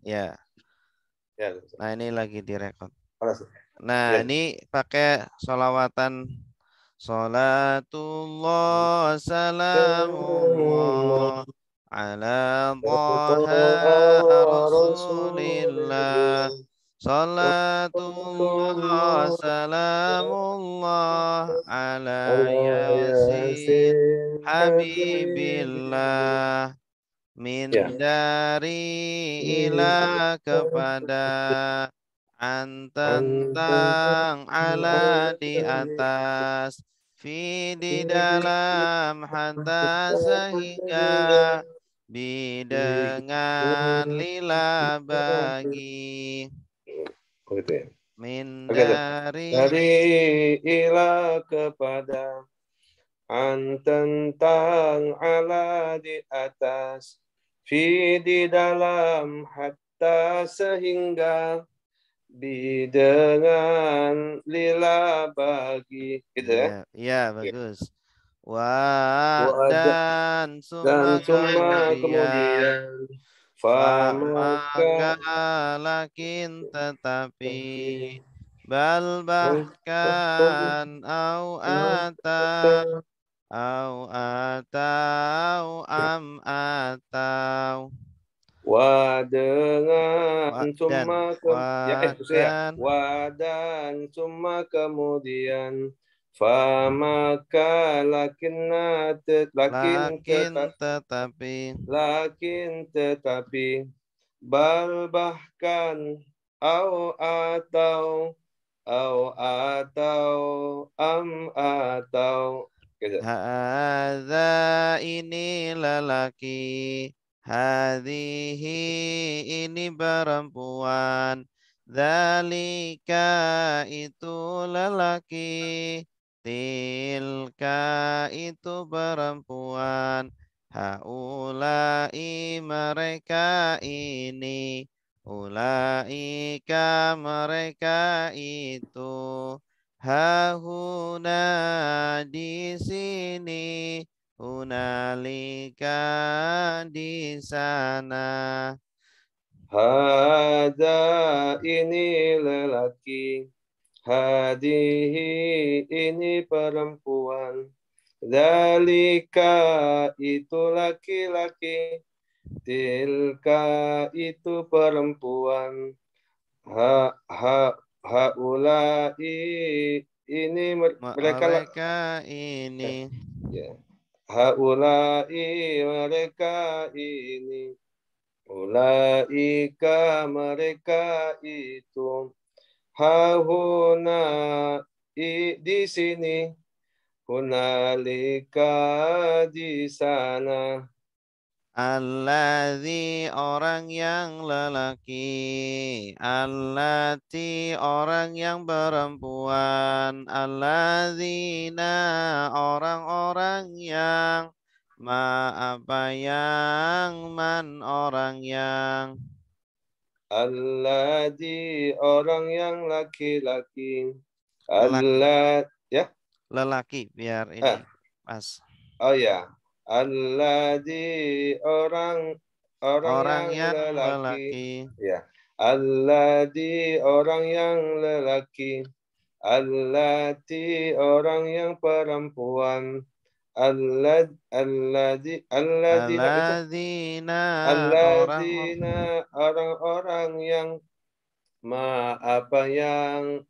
Ya. Ya. Nah, ini lagi direkod. Panas. Nah, Ya. ini pakai sholawatan. Salatullah salamullah ala taha rasulillah. Salatullah salamullah ala yasin habibillah. Ya. Min dari ila kepada tentang ala di atas fi di dalam hatta sehingga bi dengan lila bagi Begitu ya. min Oke, dari dari ila kepada tentang ala di atas fi di dalam hatta sehingga bi dengan lila bagi gitu ya. ya Oke. bagus dan Dan summa cuma kemudian kemudian maka maka lakin tetapi bal bahkan atau atau dengan cuma maksudnya ya dan dan cuma kemudian famaka lakin tetapi bal bahkan atau atau gitu. hadza ini lelaki hadhihi ini perempuan dzalika itu lelaki tilka itu perempuan haulai mereka ini ulaika mereka itu hahuna di sini hunalika di sana. Hada ini lelaki, hadihi ini perempuan, dalika itu laki-laki, tilka itu perempuan, haulai ini Mereka ini ya, haulai mereka ini. Ulaika mereka itu hahuna di sini hunalika di sana alladzi orang yang lelaki, allati orang yang perempuan, alladzina orang-orang yang apa yang man orang yang alladzi orang yang laki-laki lelaki ya lelaki biar ini pas oh ya alladzi orang orang yang yang lelaki lelaki ya alladzi orang yang lelaki allati orang yang perempuan alladzina itu alladzina orang alladzina orang-orang yang apa yang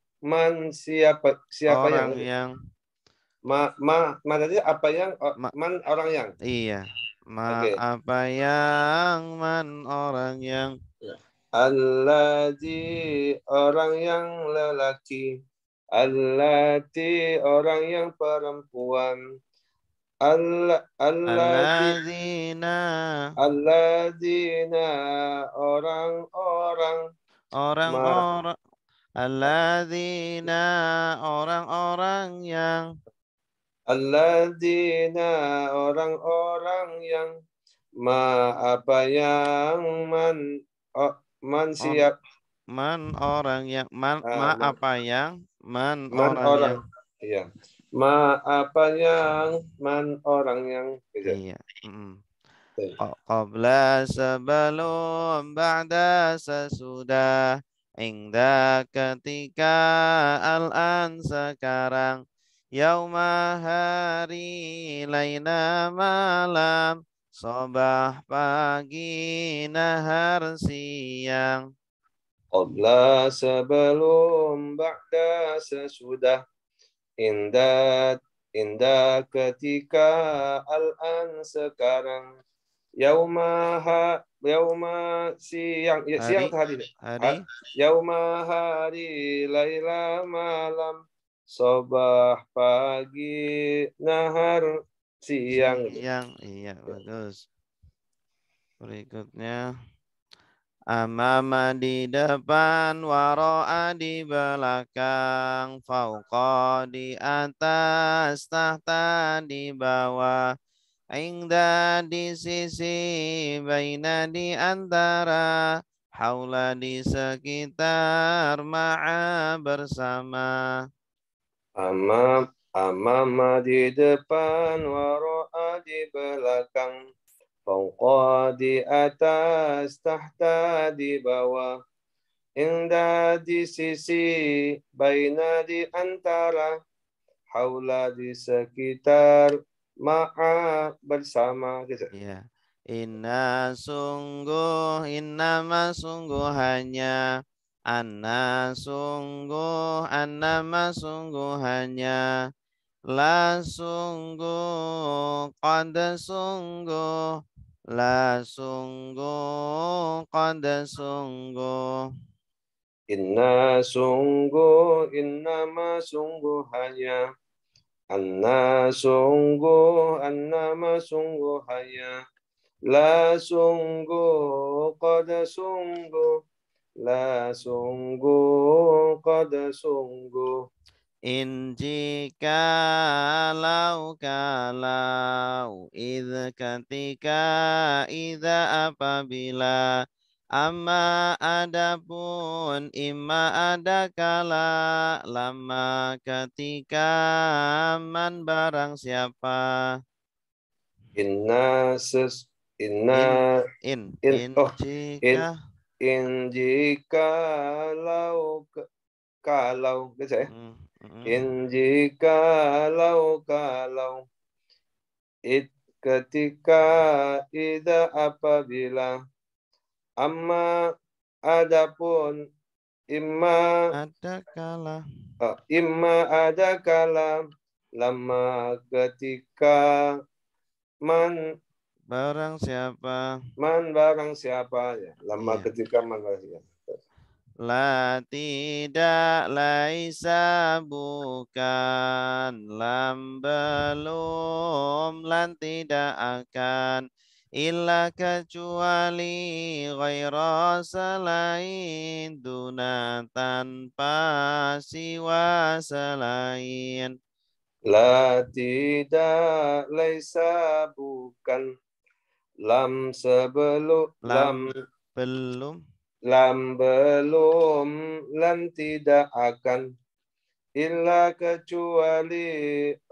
siapa yang orang yang tadi apa yang ma, orang yang iya oke apa yang man orang yang alladzi orang yang lelaki allati orang yang perempuan alladzina alladzina orang-orang orang-orang alladzina orang-orang yang alladzina orang-orang yang apa yang siap man orang yang apa yang man orang orang yang iya apa yang orang yang gitu. iya Qabla sebelum, ba'da sesudah, inda ketika, al-an sekarang, yauma hari, laila malam, sobah pagi, nahar siang. Qabla sebelum, ba'da sesudah, inda ketika, al-an sekarang, yauma siang, ya, siang Hari, hari, yauma hari, laila malam, sobah pagi, nahar siang. siang. Iya, bagus. Berikutnya. Amama di depan, waro'a di belakang, fauqa di atas, tahta di bawah, inda di sisi, baina di antara, haula di sekitar, ma'a bersama. Amama di depan, waro'a di belakang, fauqa di atas, tahta di bawah, inda di sisi, baina di antara, haula di sekitar, ma'a bersama. Gitu. Ya. Innama sungguh hanya, annama sungguh hanya, la sungguh, qad sungguh, la sungguh, qad sungguh. Innama sungguh hanya, annama sungguh hanya, la sungguh, qad sungguh, la sungguh, qad sungguh. In jika, kalau, ketika, apabila, amma adapun, imma ada kala, lama ketika, man barang siapa. Inna ses In, inna in, in in oh in jika, jika kalau gitu ya. mm, In jika kalau ketika ida apabila amma adapun imma ada kala, ada kala lama ketika man barang siapa. barang siapa ya lama Iya. ketika man barang siapa. La tidak, laisa bukan, lam belum, lan tidak akan, illa kecuali, ghaira selain, duna tanpa, siwa selain. La tidak laisa bukan lam sebelum Lam belum, lam belum lam tidak akan illa kecuali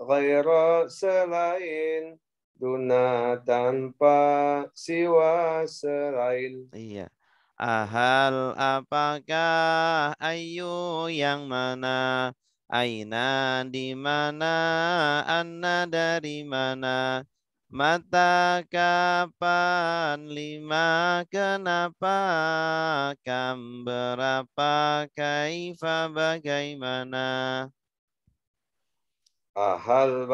ghaira selain duna tanpa siwa selain. iya. Ahal apakah, ayu yang mana, aina di mana, anna dari mana, mata kapan, lima kenapa, kam berapa, kaifa bagaimana. Ahal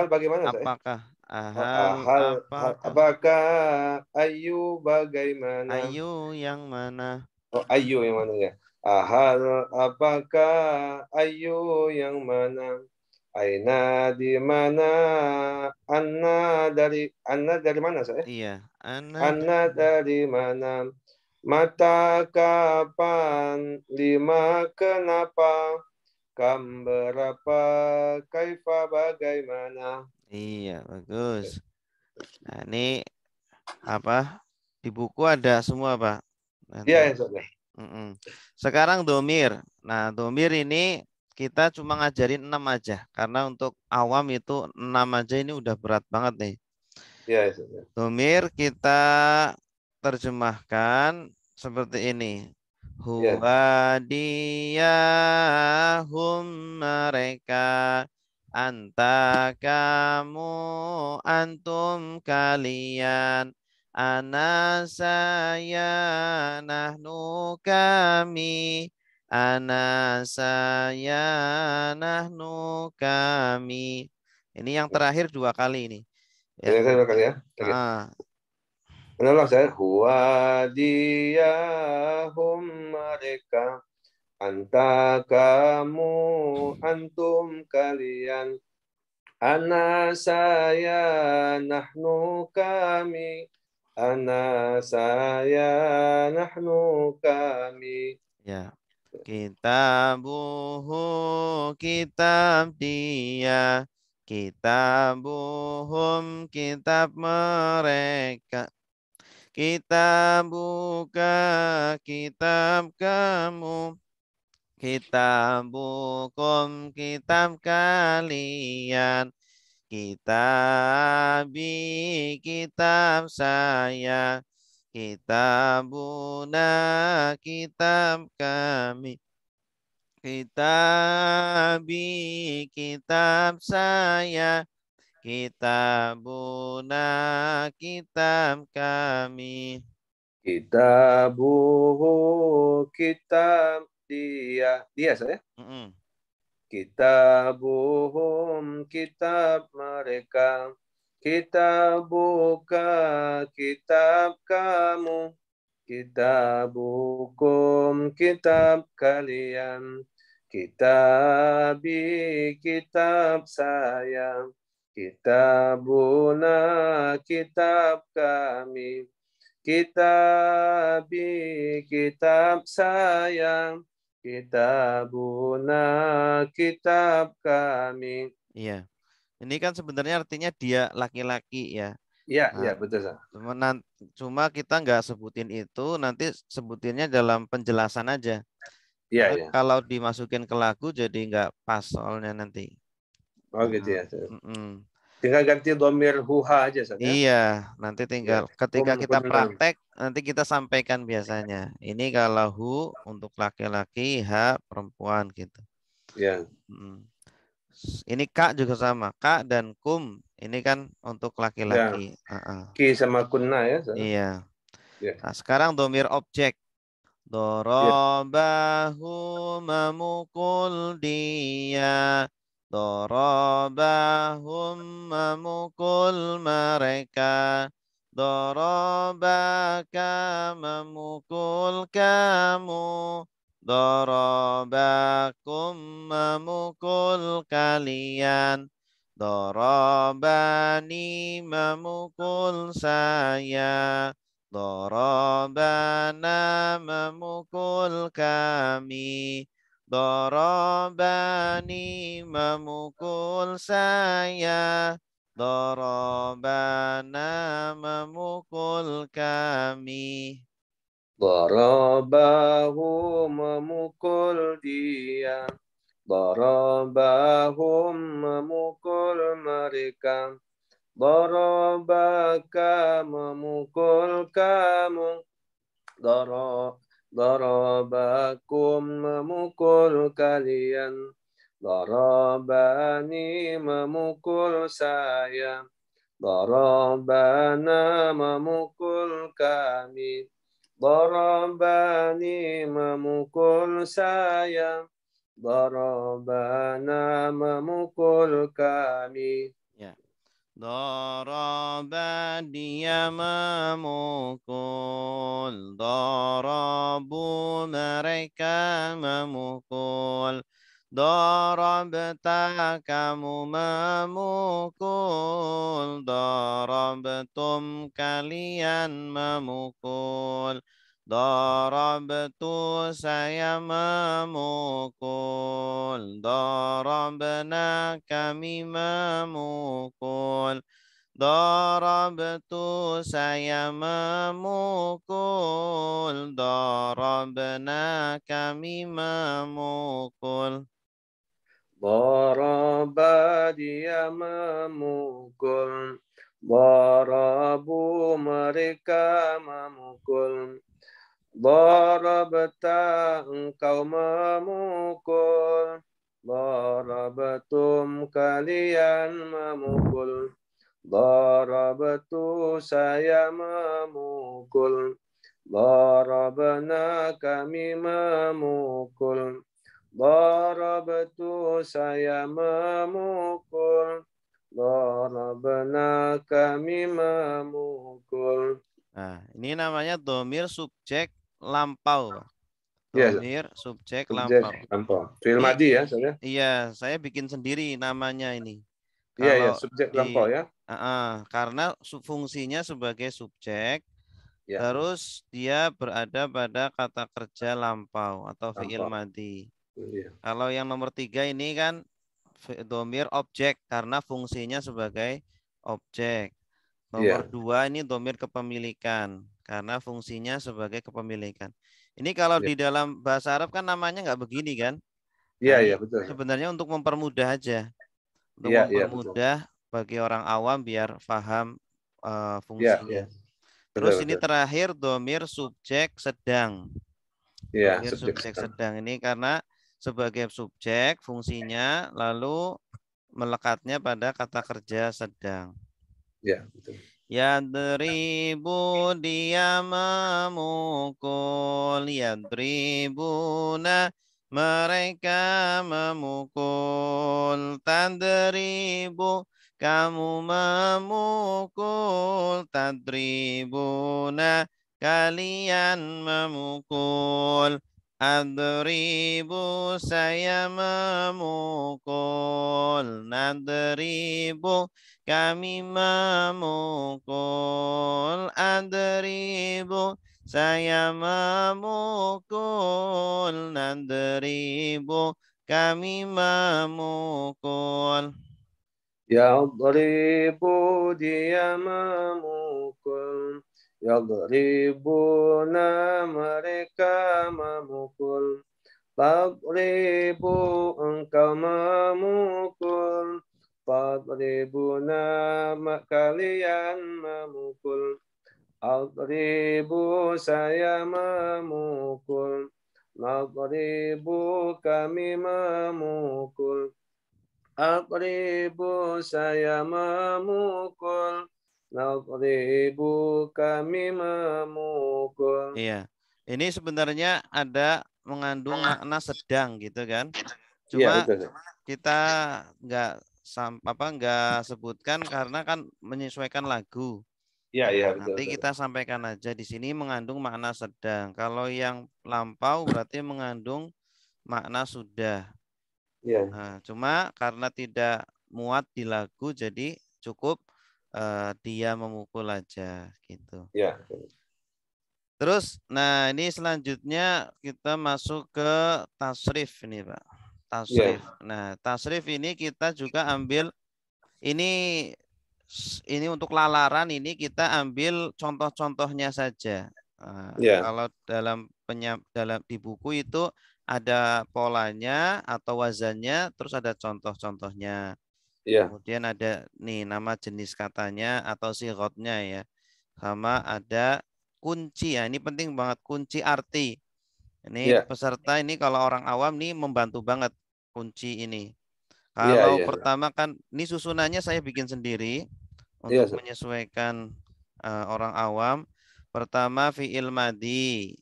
bagaimana saya? Apakah, Oh, ahal apakah, apakah ayu bagaimana? ayu yang mana. Oh, ayu yang mana ya? Ahal apakah ayu yang mana? Aina di mana? Anna dari mana saya? Iya, ana Anna dari mana? Mata kapan? Lima kenapa? Kam berapa? Kaifa bagaimana? iya, bagus. Nah, ini apa? Di buku ada semua, Pak. Iya, Nanti. ya, Sob. Sekarang domir. Nah, domir ini kita cuma ngajarin 6 aja. Karena untuk awam itu 6 aja ini udah berat banget nih. Ya, Ustaz. Domir kita terjemahkan seperti ini. Ya. Huwa dia hum mereka, anta kamu, antum kalian, ana saya, nahnu kami, ana saya, nahnu kami. Ini yang terakhir 2 kali ini. Ini Ya. kan dua kali ya. Oke. Ah, Ulang saya. Huwa dia hum mereka. Anta kamu, antum kalian. Ana saya, nahnu kami. Ana saya, nahnu kami. ya. Kitabuhu, kitab dia. Kitabuhum, kitab mereka. Kitabuka, kitab kamu. Kitabukum, kitab kalian. Kitabi, kitab saya. Kitabuna, kitab kami. Kitabi, kitab saya. Kitabuna, kitab kami. Kitabuhu, kitab dia. Dia saya. Mm-mm. Kitabuhum, kitab mereka. Kitabuka, kitab kamu. Kitabukum, kitab kalian. Kitabi, kitab saya. Kitabuna, kitab kami. Kitabi, kitab sayang. Kitabuna, kitab kami. Iya. Ini kan sebenarnya artinya dia laki-laki ya. Ya, Nah, ya betul. Sah. cuma kita nggak sebutin itu, nanti sebutinnya dalam penjelasan aja. Ya, Karena ya. kalau dimasukin ke lagu jadi nggak pas soalnya nanti. Oh gitu Nah, ya. mm-mm. Tinggal ganti domir huha aja, Sah, ya. Iya, nanti tinggal Ya. ketika kita Kunna. praktek, nanti kita sampaikan biasanya. Ini kalau hu untuk laki-laki, ha perempuan gitu. Ya. Mm. Ini kak juga sama, kak dan kum. Ini kan untuk Ya. laki-laki. Heeh. Ki sama kunna ya, Sah. Iya. Ya. Nah, sekarang domir objek. Ya. Dorobahu, memukul dia. Dorobahum, memukul mereka. Dorobaka, memukul kamu. Dorobakum, memukul kalian. Dorobani, memukul saya. Dorobana, memukul kami. Dorobani, memukul saya. Dorobana, memukul kami. Darabahu, memukul dia. Darabahum, memukul mereka. Darabaka, memukul kamu. Darabakum, memukul kalian. Darabani, memukul saya. Darabana, memukul kami. Darabani, memukul saya. Darabana, memukul kami. Ya. Daraba, dia memukul. Darabu, mereka memukul. Darabta, kamu memukul. Darabtum, kalian memukul. Darabtu, saya memukul. Darabna, kami memukul. Darabtu, saya memukul. Darabna, kami memukul. Daraba, dia memukul. Darabu mereka memukul. Darabta engkau memukul. Darabatum kalian memukul. Darabtu saya memukul. Darabna kami memukul. Darabtu saya memukul. Darabna kami memukul. Nah, ini namanya domir subjek lampau. Ya, Domir subjek subjek lampau. lampau. Fi'il Ini madhi ya, saya. iya, saya bikin sendiri namanya ini. Iya, ya, Kalau subjek di lampau ya. karena fungsinya sebagai subjek, Ya, terus dia berada pada kata kerja lampau atau fi'il lampau. madhi. Iya. Kalau yang nomor 3 ini kan domir objek karena fungsinya sebagai objek. Nomor Iya. 2 ini domir kepemilikan karena fungsinya sebagai kepemilikan. Ini kalau Iya. di dalam bahasa Arab kan namanya nggak begini kan? Iya, Nah, iya, ini betul. sebenarnya untuk mempermudah aja. Untuk Iya, iya, betul. mempermudah bagi orang awam biar paham Iya, iya. fungsinya. Betul, Terus ini betul. terakhir domir subjek sedang. Iya, Domir subjek subjek sedang. sedang ini karena sebagai subjek fungsinya lalu melekatnya pada kata kerja sedang. Iya, betul. Yadribu dia memukul. Yadribuna mereka memukul. Tadribu kamu memukul. Tadribuna kalian memukul. Adribu saya memukul. Nadribu kami memukul. Adribu saya memukul. Nadribu kami memukul. Yadribu dia memukul. Yadribuna mereka memukul. Tadribu engkau memukul. Tadribuna kalian memukul. Adribu saya memukul. Nadribu kami memukul. Adribu saya memukul. Nadribu kami memukul. Iya. Ini sebenarnya ada mengandung makna sedang gitu kan. Iya, Cuma betul. kita nggak sebutkan karena kan menyesuaikan lagu. Iya, iya, betul, Nanti betul. kita sampaikan aja di sini mengandung makna sedang. Kalau yang lampau berarti mengandung makna sudah. Iya, Nah, cuma karena tidak muat di lagu jadi cukup dia memukul aja gitu. iya. Terus, nah ini selanjutnya kita masuk ke tasrif ini Pak. Iya, Tasrif. Nah, tasrif ini kita juga ambil ini untuk lalaran ini kita ambil contoh-contohnya saja. Nah, iya, kalau dalam di buku itu ada polanya atau wazannya, terus ada contoh-contohnya. iya, Kemudian ada nih nama jenis katanya atau sirotnya ya. Sama ada kunci ya. Ini penting banget kunci arti. Ini iya, peserta ini kalau orang awam nih membantu banget kunci ini. iya, Kalau iya, pertama kan ini susunannya saya bikin sendiri iya, untuk menyesuaikan orang awam. Pertama fiil madi,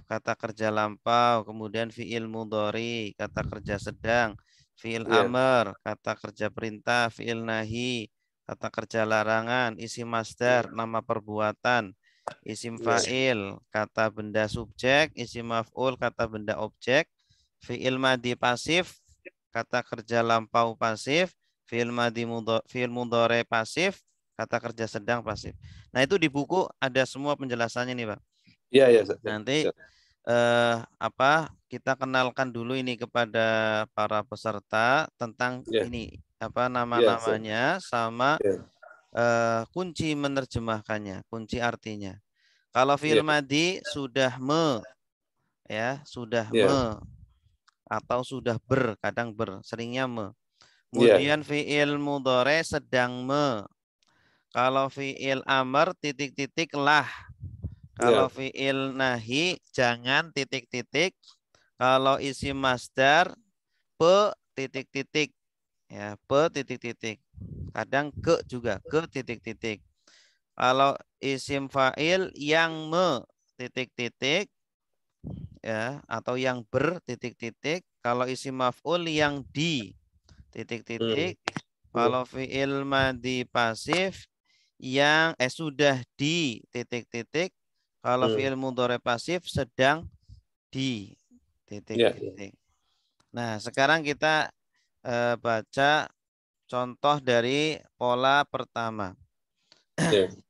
kata kerja lampau, kemudian fiil mudhari, kata kerja sedang, fiil iya, amr, kata kerja perintah, fiil nahi, kata kerja larangan, isim masdar, nama perbuatan, isim iya, fa'il, kata benda subjek, isim maf'ul, kata benda objek, fiil madi pasif, kata kerja lampau pasif, fiil mudhari pasif, kata kerja sedang pasif. Nah, itu di buku ada semua penjelasannya nih, Pak. iya, iya, iya, Nanti iya, kita kenalkan dulu ini kepada para peserta tentang iya, ini apa iya, nama-namanya sama iya, kunci menerjemahkannya, kunci artinya. Kalau iya, fi'il madi sudah ya, sudah iya, atau sudah seringnya me. iya, Kemudian fi'il mudhari sedang Kalau fi'il amr titik-titik lah. Kalau fi'il nahi jangan titik-titik. Kalau isim masdar pe titik-titik. Ya, pe titik-titik. Kadang ke juga, ke titik-titik. Kalau isim fa'il yang me titik-titik ya atau yang ber titik-titik. Kalau isim maf'ul yang di titik-titik. Kalau fi'il madi pasif yang sudah di titik-titik. Kalau fi'il mudhari pasif sedang di titik-titik. Nah, sekarang kita baca contoh dari pola pertama.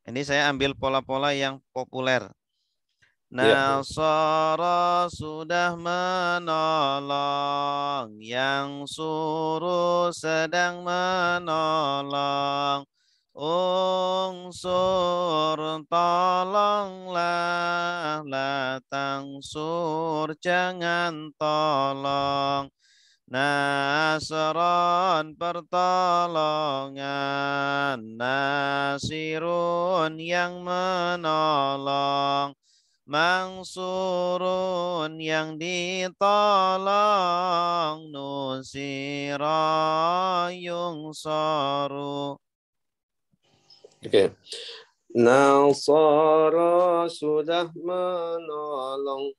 Ini saya ambil pola-pola yang populer. Nasara sudah menolong, yang suruh sedang menolong. Unsur tolonglah, la tangsur jangan tolong. Nasron pertolongan, nasirun yang menolong. Mangsurun yang ditolong, nusira yungsaru. Oke. Nasara sudah menolong,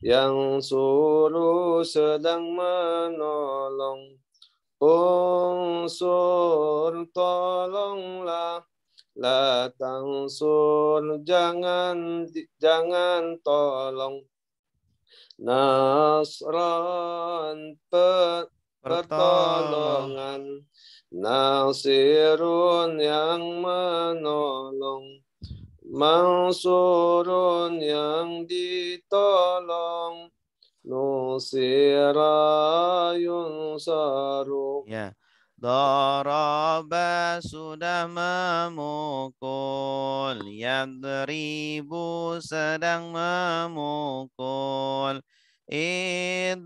yang suruh sedang menolong. Unsur tolonglah, la tangsur jangan tolong. Nasran pertolongan, nasirun yang menolong, mansurun yang ditolong, nusira yunsaru. Ya. Daraba sudah memukul, yadribu sedang memukul. Idrib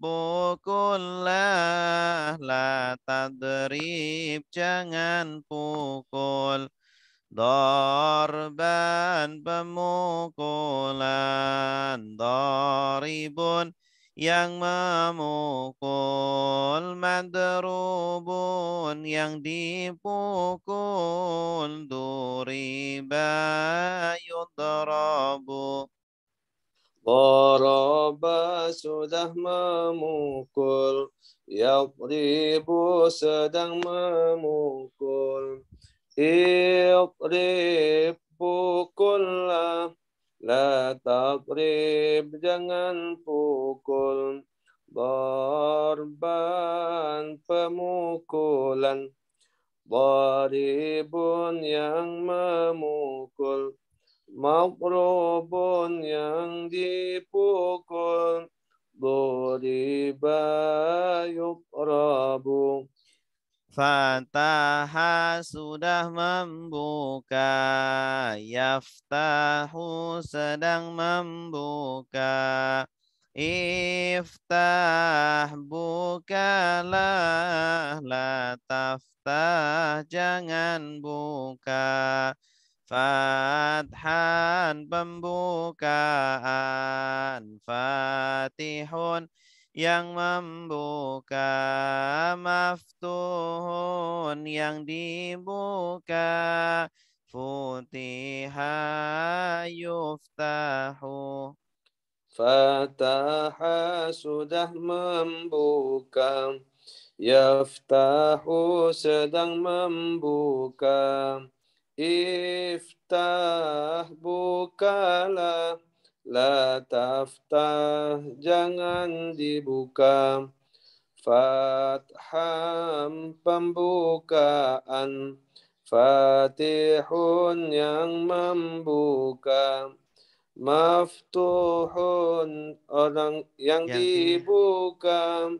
pukullah, la tadrib jangan pukul. Darban pemukulan, daribun yang memukul, madrubun yang dipukul, duriba yudrabu. Daraba sudah memukul, yadribu sedang memukul. Idrib pukullah, la taqrib jangan pukul. Darban pemukulan, daribun yang memukul, magrubun yang dipukul, duriba yukrabu. Fataha sudah membuka, yaftahu sedang membuka. Iftah bukalah, la taftah jangan buka. Fathan pembukaan, fatihun yang membuka, maftuhun yang dibuka, futiha yuftahu. Fataha sudah membuka, yaftahu sedang membuka. Iftah bukalah, la taftah jangan dibuka. Fatham pembukaan, fatihun yang membuka, maftuhun orang yang dibuka,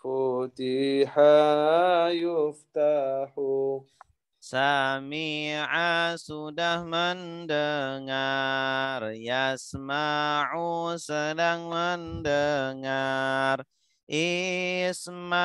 futiha yuftahu. Sami'a sudah mendengar, yasma'u sedang mendengar. Isma'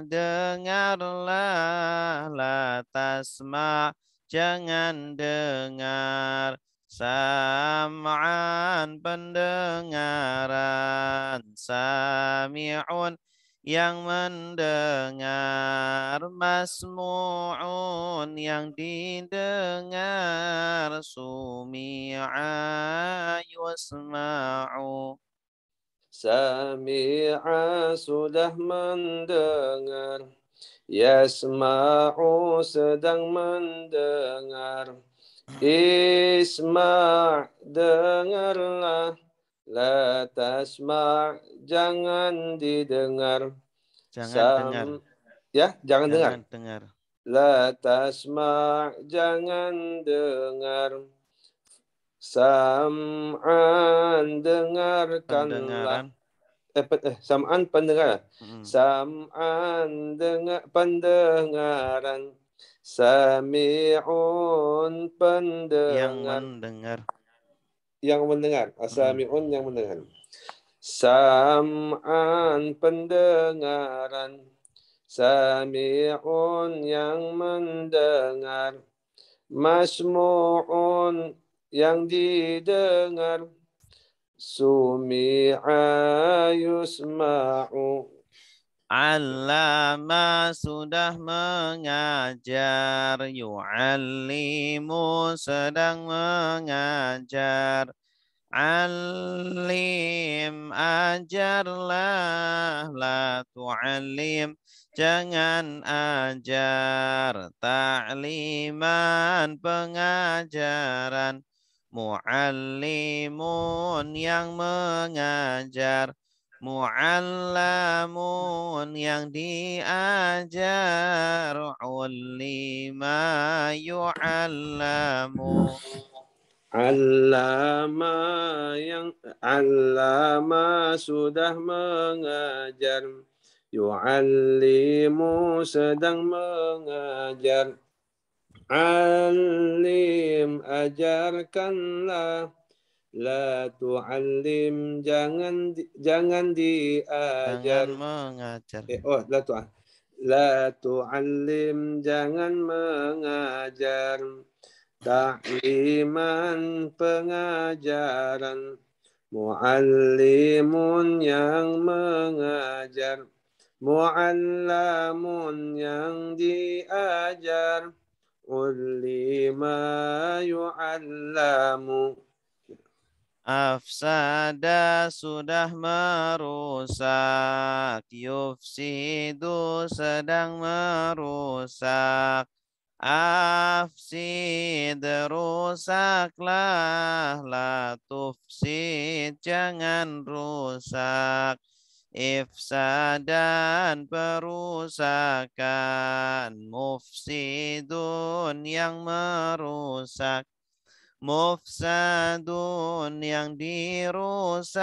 dengarlah, la tasma' jangan dengar, sam'an pendengaran, sami'un yang mendengar, masmu'un yang didengar, sumi'a yusma'u. Sami'a sudah mendengar, yasma'u sedang mendengar, isma' dengarlah, la tasma' jangan didengar, Jangan dengar, jangan dengar, jangan dengar. la tasma' jangan dengar, sam'an dengarkanlah, Pendengaran. sam'an pendengaran, Mm. sam'an dengar pendengaran, sami'un Yang pendengar, mendengar. yang mendengar, Mm. sami'un yang mendengar, sam'an pendengaran, sami'un yang mendengar, masmu'un yang didengar, sumi'a yusma'u. Allama sudah mengajar, yu'allimu sedang mengajar, alim ajarlah, la tu'alim jangan ajar, ta'liman pengajaran, mu'allimun yang mengajar, mu'allamun yang diajar, ulima yu'allamu. Allama sudah mengajar, yu'allimu sedang mengajar, alim ajarkanlah, la tu'allim jangan Jangan diajar, mengajar. la tu'allim jangan mengajar, ta'liman pengajaran, muallimun yang mengajar, muallamun yang diajar, ulima yu'allamu. Afsada sudah merusak, yufsidu sedang merusak, afsid rusaklah, la tufsid jangan rusak, ifsadan perusakan, mufsidun yang merusak, mufsadun yang dirusak,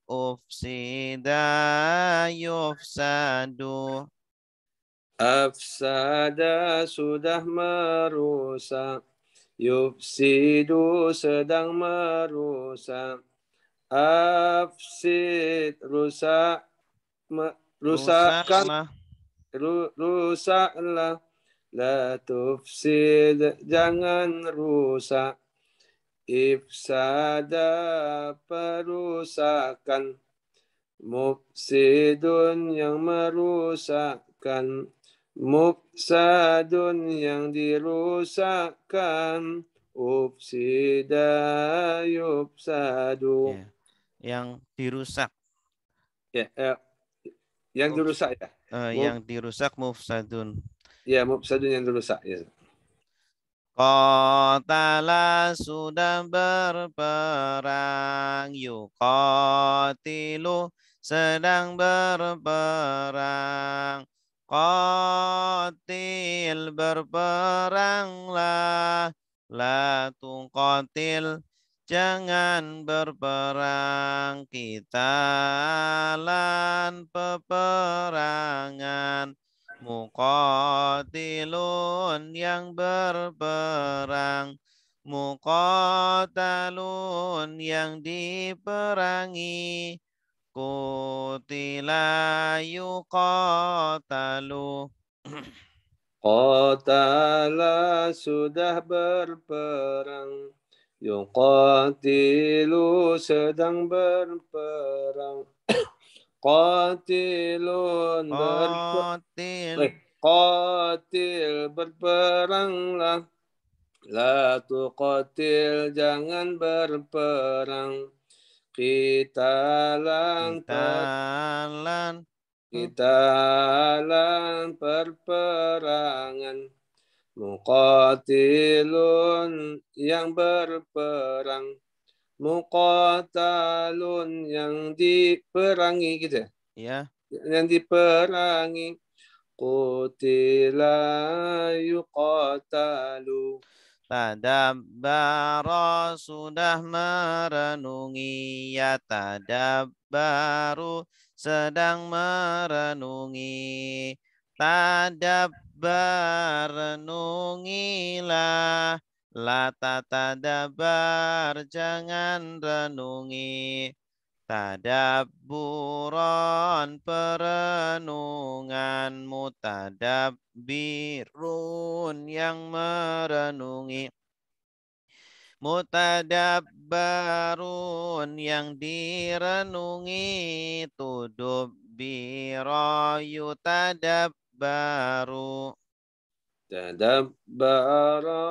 ufsida yufsadu. Afsada sudah merusak, yufsidu sedang merusak, afsid rusakkan, Rusaklah. rusaklah, la tufsid jangan rusak, ifsada perusakan, mufsidun yang merusakkan, mufsadun yang dirusakkan, ufsida yufsadu. Ya, yang dirusak. Ya, yang dirusak ya. Yang dirusak mufsadun. Ya, mufsadun yang dirusak ya. Qatala sudah berperang, yuqatilu sedang berperang, qatil berperanglah, la tuqatil jangan berperang, qitalan peperangan, muqatilun yang berperang, muqatalun yang diperangi, Qutila yuqatalu. Qatala sudah berperang. Yuqatilu sedang berperang. Qatilun qatil berperanglah. La tuqatil jangan berperang. Qitalan perperangan. Muqatilun yang berperang. Muqatalun yang diperangi gitu ya. Ya. Yang diperangi. Qutila yuqatalu. Tadabbara sudah merenungi, ya tadabbaru sedang merenungi. Tadabbar renungilah, la tatadabbar jangan renungi. Tadabburon perenungan, mutadabbirun yang merenungi. Mutadabbarun yang direnungi, tudubbira yutadabbaru. Tadabbara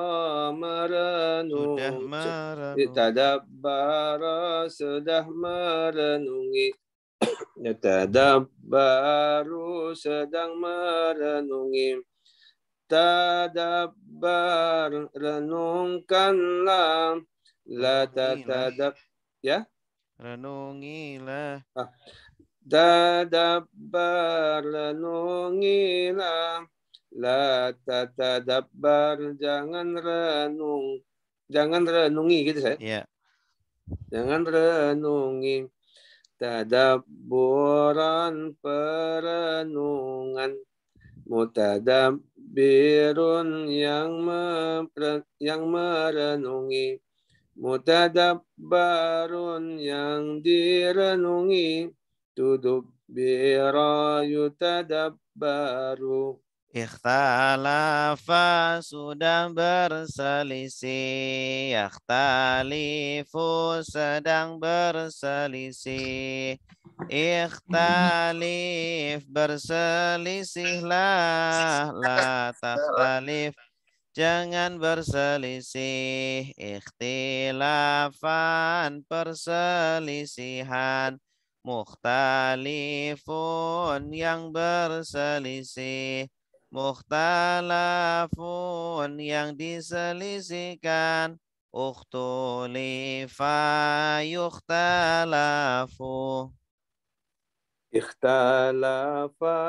merenung. Sudah merenung. Tadabbara sudah merenungi. Tadabbaru sedang merenungi. Tadabbar renungkanlah. La tatadab ya. Renungilah. Tadabbar renungilah. La tatadabbar jangan renungi gitu saya. Ya. Jangan renungi. Tadabburan perenungan. Mutadabbirun yang merenungi. Mutadabbarun yang direnungi. Tudubbira yutadabbaru. Ikhtalafa sudah berselisih, yakhtalifu sedang berselisih. Ikhtalif berselisihlah, la takhtalif jangan berselisih. Ikhtilafan perselisihan, mukhtalifun yang berselisih. Mukhtalafun yang diselisihkan. Ukhtulifa yukhtalafu. Ikhtalafa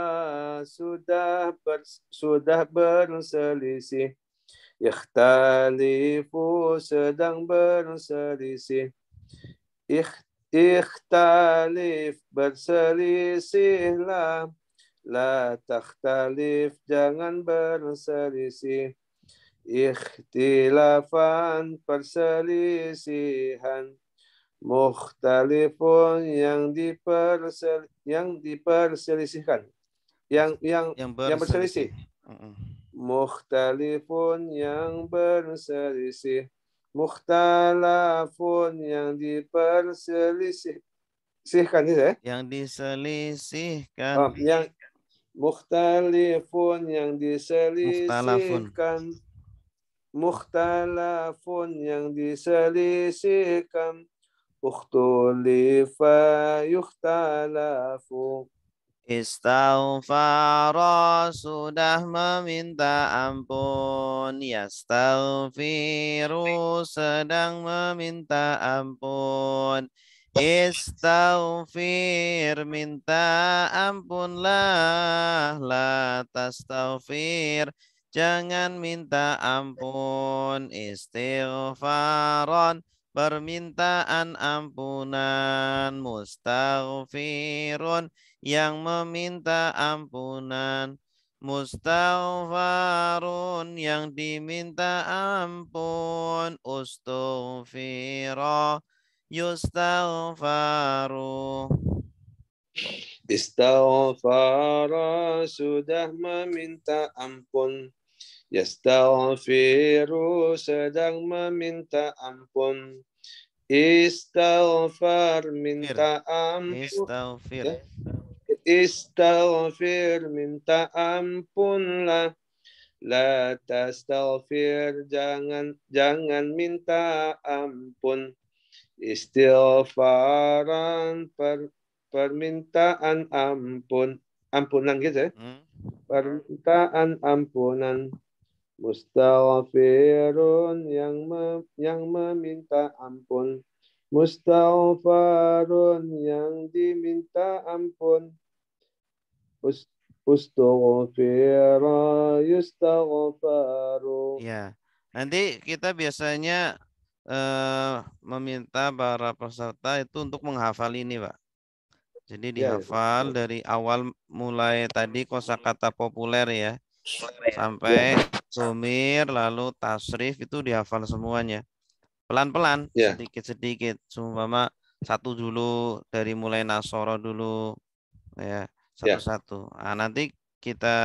sudah berselisih. Ikhtalifu sedang berselisih. Ikhtalif berselisihlah. La takhtalif jangan berselisih. Ikhtilafan perselisihan. Mukhtalifun yang diperselisihkan. Yang berselisih. Mukhtalifun yang berselisih. Mukhtalafun yang diperselisihkan itu ya. Yang diselisihkan. Yang mukhtalifun yang diselisihkan. Mukhtalafun yang diselisihkan. Ukhtulifa yukhtalafu. Istaghfara sudah meminta ampun. Yastaghfiru sedang meminta ampun. Istaghfir minta ampunlah. La tastaghfir jangan minta ampun. Istighfaron permintaan ampunan. Mustaghfirun yang meminta ampunan. Mustaghfarun yang diminta ampun. Ustughfira yustaghfaru. Istaghfara sudah meminta ampun. Yastaghfiru sedang meminta ampun. Istaghfar minta ampun. Istaghfir. Ya. Istaghfir minta ampunlah. La tastaghfir jangan minta ampun. Istighfaran permintaan ampunan gitu ya. Permintaan ampunan. Mustaghfirun yang meminta ampun. Mustaghfarun yang diminta ampun. Ustaghfira yustaghfaru. Ya, nanti kita biasanya meminta para peserta itu untuk menghafal ini, Pak. Jadi Ya, ya. dihafal dari awal mulai tadi kosakata populer ya, sampai Ya, domir lalu tasrif itu dihafal semuanya. Pelan-pelan, ya, sedikit-sedikit. Seumpama satu dulu dari mulai Nasoro dulu ya, ya, satu-satu. Nah, nanti kita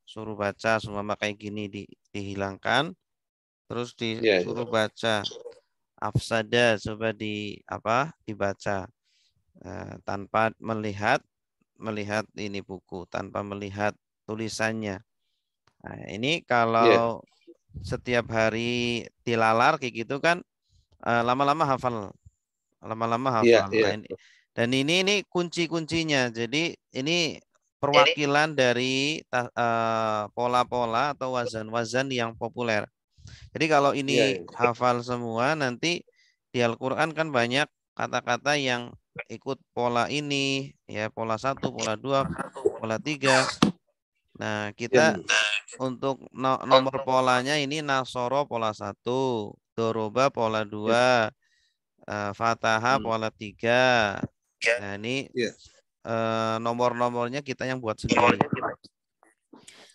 suruh baca seumpama kayak gini dihilangkan, terus ya, disuruh baca afsada, coba dibaca tanpa melihat ini buku, tanpa melihat tulisannya. Nah, ini ya, kalau setiap hari dilalar kayak gitu kan lama-lama hafal, lama-lama ya, hafal. Nah, ya. ini dan ini kunci-kuncinya. Jadi ini perwakilan dari pola-pola atau wazan-wazan yang populer. Jadi kalau Ya, ini ya. hafal semua, nanti di Al-Quran kan banyak kata-kata yang ikut pola ini, ya pola 1, pola 2, pola 3. Nah, Ya, kita untuk nomor polanya ini Nasoro pola 1, Doroba pola ya. 2, Fataha pola 3. Nah, ini Ya. nomor-nomornya kita yang buat sendiri.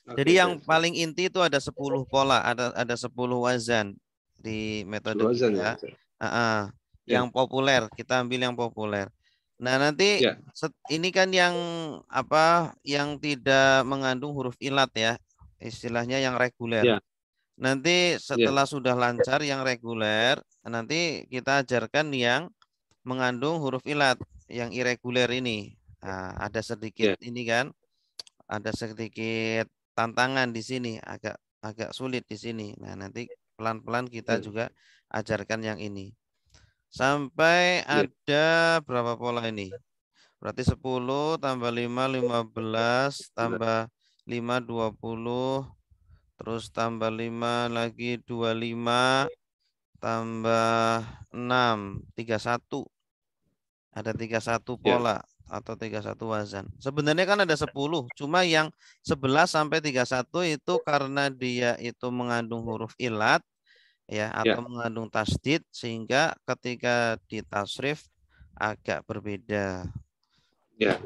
Oke, Jadi yang baik. paling inti itu ada 10 pola, ada 10 wazan di metode Rozan ya. kita. Ya, Yang populer, kita ambil yang populer. Nah, nanti ya, ini kan yang yang tidak mengandung huruf ilat ya. Istilahnya yang reguler. ya, Nanti ya, setelah sudah lancar yang reguler, nanti kita ajarkan yang mengandung huruf ilat, yang irreguler ini. Nah, ada sedikit ya, ini kan, ada sedikit tantangan di sini, agak agak sulit di sini. Nah, nanti pelan-pelan kita ya, juga ajarkan yang ini. Sampai ya. ada berapa pola ini? Berarti 10 tambah 5, 15, tambah 5, 20, terus tambah 5 lagi 25, tambah 6, 31. Ada 31 Ya. pola atau 31 wazan. Sebenarnya kan ada 10, cuma yang 11 sampai 31 itu karena dia itu mengandung huruf ilat ya atau Ya, mengandung tasdid sehingga ketika ditasrif agak berbeda. ya,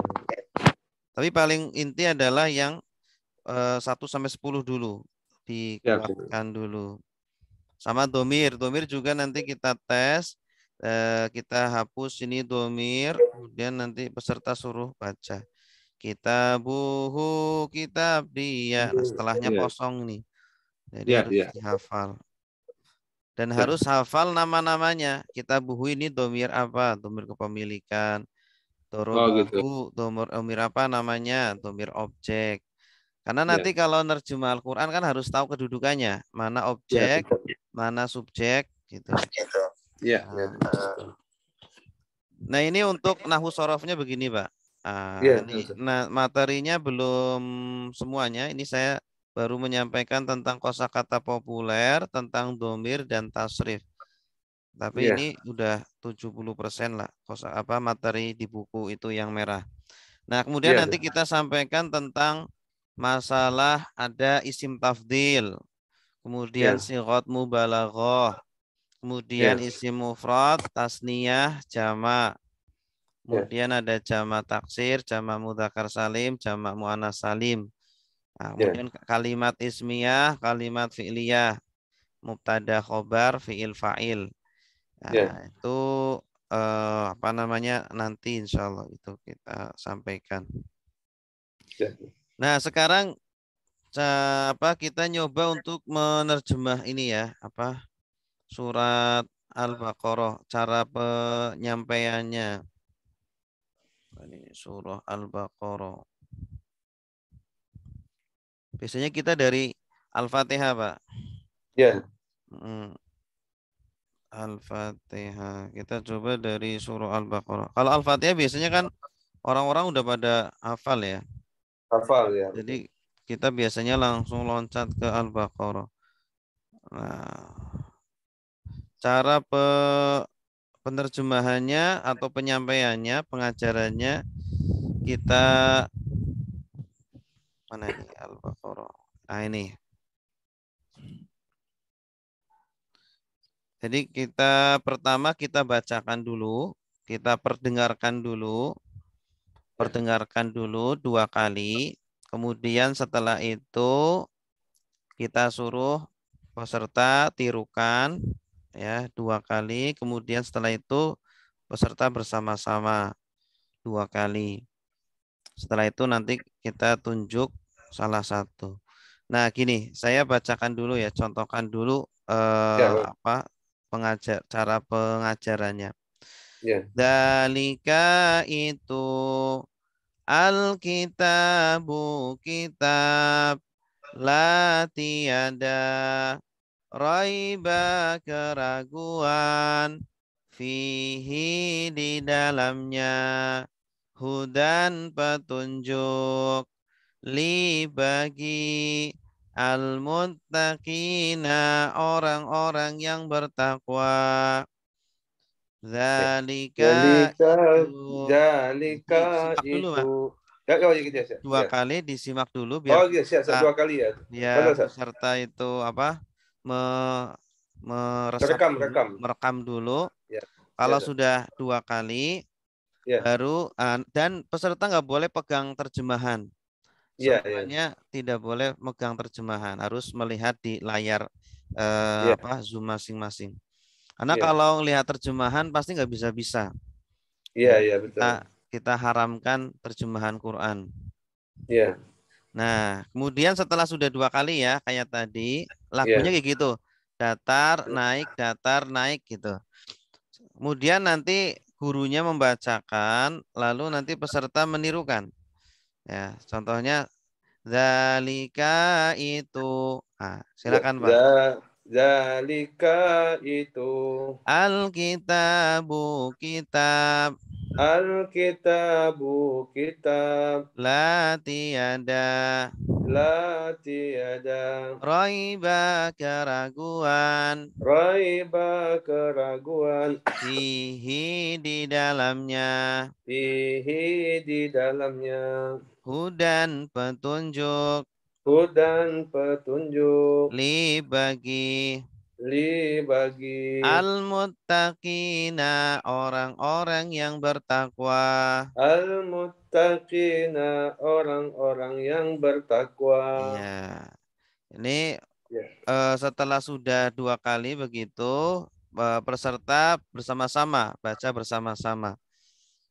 Tapi paling inti adalah yang 1 sampai 10 dulu ya, oke. dikuatkan dulu. Sama domir, domir juga nanti kita tes, kita hapus ini domir, kemudian nanti peserta suruh baca. Kitabuhu kitab dia. Nah, setelahnya Ya, kosong nih. Jadi ya, harus ya, dihafal. Dan ya. harus hafal nama-namanya. Kitabuhu ini domir apa? Domir kepemilikan. Oh gitu. Dorobahu, domir apa namanya? Domir objek. Karena Ya, nanti kalau nerjemah Al-Quran kan harus tahu kedudukannya. Mana ya, objek, betul. mana subjek gitu. Ya, ya, Nah, nah, ini untuk nahwu sorofnya begini, Pak. ya, Ini betul. materinya belum semuanya. Ini saya baru menyampaikan tentang kosakata populer, tentang domir dan tasrif. Tapi Ya, ini udah 70% lah materi di buku itu yang merah. Nah, kemudian ya, nanti kita sampaikan tentang masalah ada isim tafdil, kemudian ya, sigot mubalaghah, kemudian ya, isim mufrad, tasniyah, jamak. ya, Kemudian ada jamak taksir, jamak mudzakkar salim, jamak muannas salim. Nah, ya, kemudian kalimat ismiyah, kalimat fi'liyah, mubtada khobar, fi'il fa'il. ya, Nah, itu apa namanya nanti insya Allah itu kita sampaikan. Ya. Nah sekarang apa kita nyoba untuk menerjemah ini ya apa surat Al-Baqarah cara penyampaiannya. Ini surah Al-Baqarah. Biasanya kita dari Al-Fatihah, Pak. Ya. Hmm, Al-Fatihah. Kita coba dari surah Al-Baqarah. Kalau Al-Fatihah biasanya kan orang-orang udah pada hafal ya. Hafal ya. Jadi kita biasanya langsung loncat ke Al-Baqarah. Nah, cara penerjemahannya atau penyampaiannya, pengajarannya kita mana ini Al-Baqarah. Nah, ini. Jadi kita pertama kita bacakan dulu, kita perdengarkan dulu 2 kali. Kemudian setelah itu kita suruh peserta tirukan ya 2 kali. Kemudian setelah itu peserta bersama-sama 2 kali. Setelah itu nanti kita tunjuk salah satu. Nah, gini, saya bacakan dulu ya, contohkan dulu Ya. apa cara pengajarannya. Ya. Dalika itu Alkitabu kitab la tiada raiba keraguan fihi di dalamnya hudan petunjuk li bagi al-muttaqina orang-orang yang bertakwa. Zalika Jalika, itu jalika disimak dulu, Pak. itu. Ya, oh, ya, ya, ya. Dua Ya. kali disimak dulu biar Oh, iya, siap, siap. peserta 2 kali ya. biar Mana, Ustaz? peserta itu apa meresap Rekam, dulu, rekam. merekam dulu. Ya, ya, Kalau Ustaz. sudah 2 kali Ya, baru dan peserta nggak boleh pegang terjemahan. iya, iya. Semuanya tidak boleh megang terjemahan, harus melihat di layar Iya, apa Zoom masing-masing. Karena iya. kalau lihat terjemahan pasti nggak bisa-bisa. Iya, Ya, iya, betul. kita haramkan terjemahan Quran. Iya, Nah, kemudian setelah sudah 2 kali ya, kayak tadi, lagunya iya. kayak gitu. Datar, naik gitu. Kemudian nanti gurunya membacakan, lalu nanti peserta menirukan. Ya, contohnya zalika itu. Nah, silakan, Pak. Zalika itu Alkitabu kitab Alkitabu kitab la tiada la tiada raiba keraguan raiba keraguan fihi di dalamnya fihi di dalamnya hudan petunjuk hudan petunjuk li bagi li bagi al-muttaqina orang-orang yang bertakwa. al-muttaqina orang-orang yang bertakwa. Iya, ini Ya, setelah sudah 2 kali begitu, peserta bersama-sama, baca bersama-sama.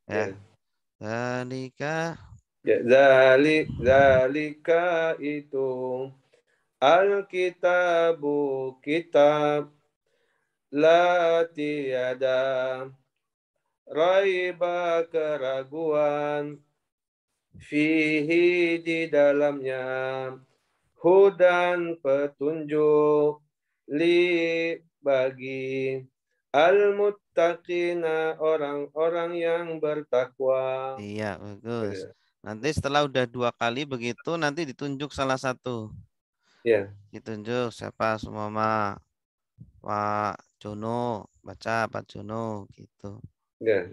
Ya, ya. Dalika. Ya, zalika itu Alkitabu kitab la tiada raiba keraguan fihi di dalamnya hudan petunjuk li bagi al-muttaqina orang-orang yang bertakwa. Iya, bagus. Nanti setelah udah 2 kali begitu, nanti ditunjuk salah satu. Ya, Ditunjuk siapa semua Pak Jono, baca Pak Jono gitu. ya,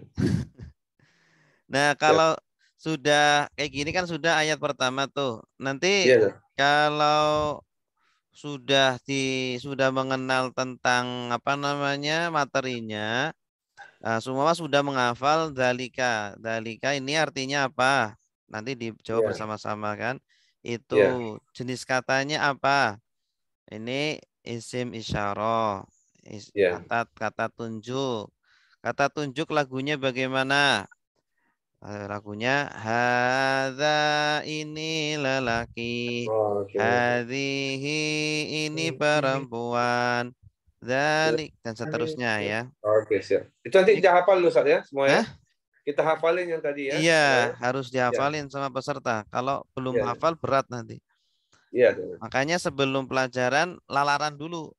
Nah, ya, kalau sudah kayak gini kan sudah ayat pertama tuh. Nanti ya, kalau sudah mengenal tentang apa namanya materinya, nah, semua sudah menghafal dalika. Dalika ini artinya apa? Nanti dijawab ya, bersama-sama kan. ya, Itu jenis katanya apa? Ini isim isyarah, ya, kata tunjuk. Kata tunjuk lagunya bagaimana? Lagunya hadza ini lelaki, Oh, oke. hadhihi ini perempuan, dzalik dan seterusnya ya. Oke, siap. Itu nanti Ini, dihafal dulu, Ustaz ya, semua ya. Hah? Kita hafalin yang tadi ya, Iya, semua ya. harus Ya, dihafalin sama peserta. Kalau belum iya, hafal berat nanti. iya. Iya, Makanya sebelum pelajaran lalaran dulu.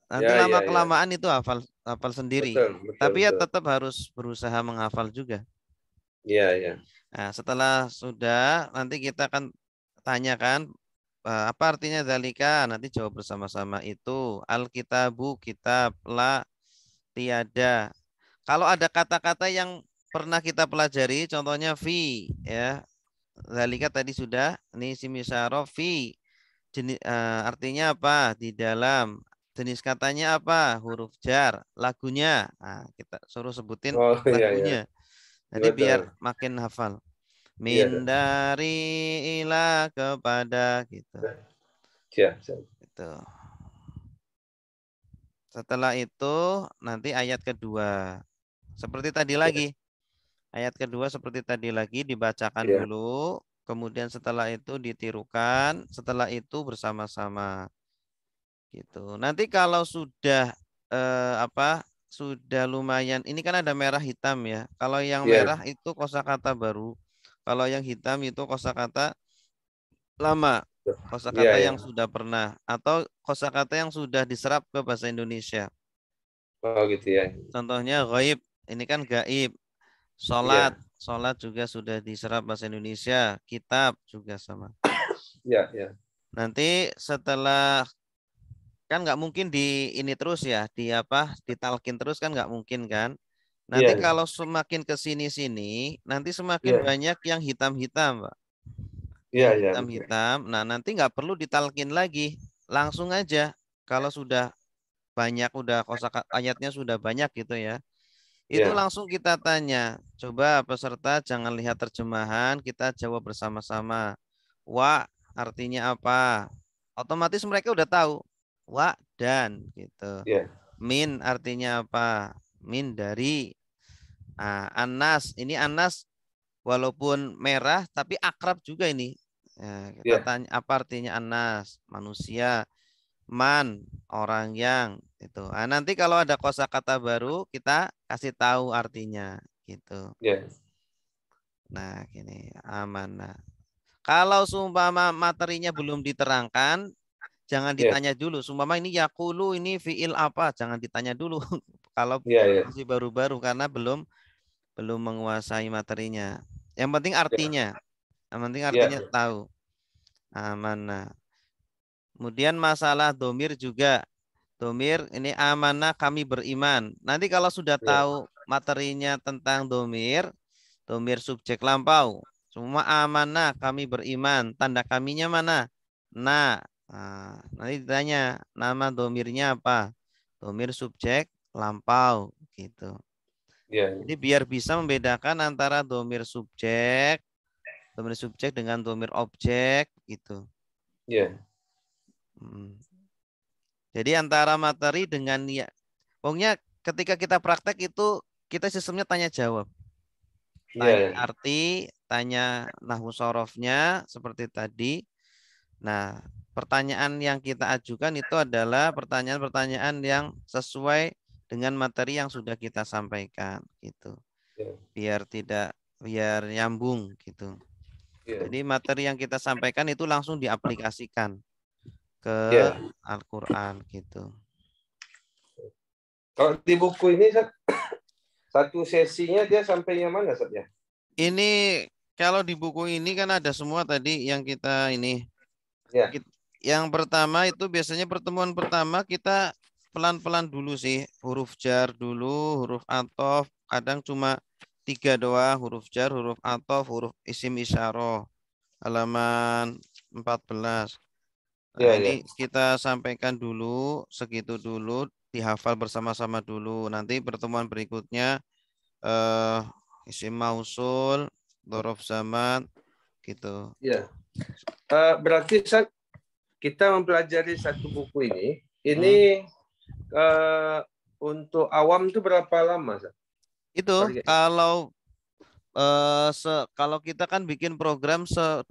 Nanti ya, lama ya, ya. kelamaan itu hafal hafal sendiri. Betul, betul, Tapi ya betul. tetap harus berusaha menghafal juga. Iya, iya. Nah, setelah sudah nanti kita akan tanyakan apa artinya dzalika? Nanti jawab bersama-sama itu. Alkitabu, kitab, la, tiada. Kalau ada kata-kata yang pernah kita pelajari, contohnya fi, ya. Dzalika tadi sudah. Ini isim isyarah fi. Artinya apa? Di dalam. Jenis katanya apa? Huruf jar. Lagunya. Nah, kita suruh sebutin Oh, iya, iya. lagunya. Nanti biar Betul. makin hafal. Iya, Min Ustaz. dari ila kepada gitu. Siap, siap. Gitu. Setelah itu nanti ayat kedua. Seperti tadi Iya, lagi. Ayat kedua seperti tadi lagi dibacakan iya. dulu, kemudian setelah itu ditirukan, setelah itu bersama-sama gitu. Nanti kalau sudah apa? Sudah lumayan. Ini kan ada merah hitam ya. Kalau yang Iya. merah itu kosakata baru. Kalau yang hitam itu kosakata lama. Iya, Kosakata iya. yang sudah pernah atau kosakata yang sudah diserap ke bahasa Indonesia. Oh, gitu ya. Contohnya ghaib, ini kan gaib. Salat, Iya, salat juga sudah diserap bahasa Indonesia. Kitab juga sama. iya, iya. Nanti setelah kan nggak mungkin di ini terus ya, di apa, ditalkin terus kan nggak mungkin kan. Nanti Iya, kalau semakin ke sini-sini, nanti semakin iya. banyak yang hitam-hitam, Pak. Iya, Yang iya, betul. hitam-hitam. Nah, nanti nggak perlu ditalkin lagi. Langsung aja. Kalau sudah banyak, udah ayatnya sudah banyak gitu ya. Itu Iya, langsung kita tanya. Coba peserta jangan lihat terjemahan, kita jawab bersama-sama. Wa artinya apa? Otomatis mereka udah tahu. Wa dan gitu. iya, Min artinya apa? Min dari. Anas, ini Anas walaupun merah tapi akrab juga ini. Ya, kita iya, tanya apa artinya Anas? Manusia. Man, orang yang itu. Nanti kalau ada kosakata baru kita kasih tahu artinya gitu. iya, Nah, gini, amanah. Kalau sumpama materinya belum diterangkan, jangan iya, ditanya dulu. Sumpama ini yakulu ini fiil apa, jangan ditanya dulu. Kalau iya, iya, masih baru-baru karena belum menguasai materinya. Yang penting iya, artinya. Yang penting artinya iya, tahu. Amanah. Kemudian masalah domir juga. Domir ini amanah kami beriman. Nanti kalau sudah iya, tahu materinya tentang domir, domir subjek lampau. Semua amanah kami beriman. Tanda kaminya mana? Nah, nanti ditanya nama domirnya apa? Domir subjek lampau gitu. iya, Jadi biar bisa membedakan antara domir subjek dengan domir objek gitu. iya, Hmm. Jadi antara materi dengan ya, pokoknya ketika kita praktek itu kita sistemnya tanya jawab, iya, tanya iya, arti, tanya nahwu sorofnya seperti tadi. Nah, pertanyaan yang kita ajukan itu adalah pertanyaan-pertanyaan yang sesuai dengan materi yang sudah kita sampaikan gitu. iya, Biar nyambung gitu. iya, Jadi materi yang kita sampaikan itu langsung diaplikasikan ke iya. Al-Qur'an gitu. Kalau di buku ini, satu sesinya dia sampai yang mana, Sat, ya? Ini kalau di buku ini kan ada semua tadi yang kita ini. Iya, Yang pertama itu biasanya pertemuan pertama kita pelan-pelan dulu sih. Huruf jar dulu, huruf athof. Kadang cuma 3 doang. Huruf jar, huruf athof, huruf isim isyarah. Halaman 14. iya, Nah, iya, ini kita sampaikan dulu, segitu dulu, dihafal bersama-sama dulu. Nanti pertemuan berikutnya eh isim mausul, dzaraf zaman gitu. iya. Berarti, Sat, kita mempelajari satu buku ini Hmm. untuk awam itu berapa lama, Sat? Itu targetnya? kalau kalau kita kan bikin program 20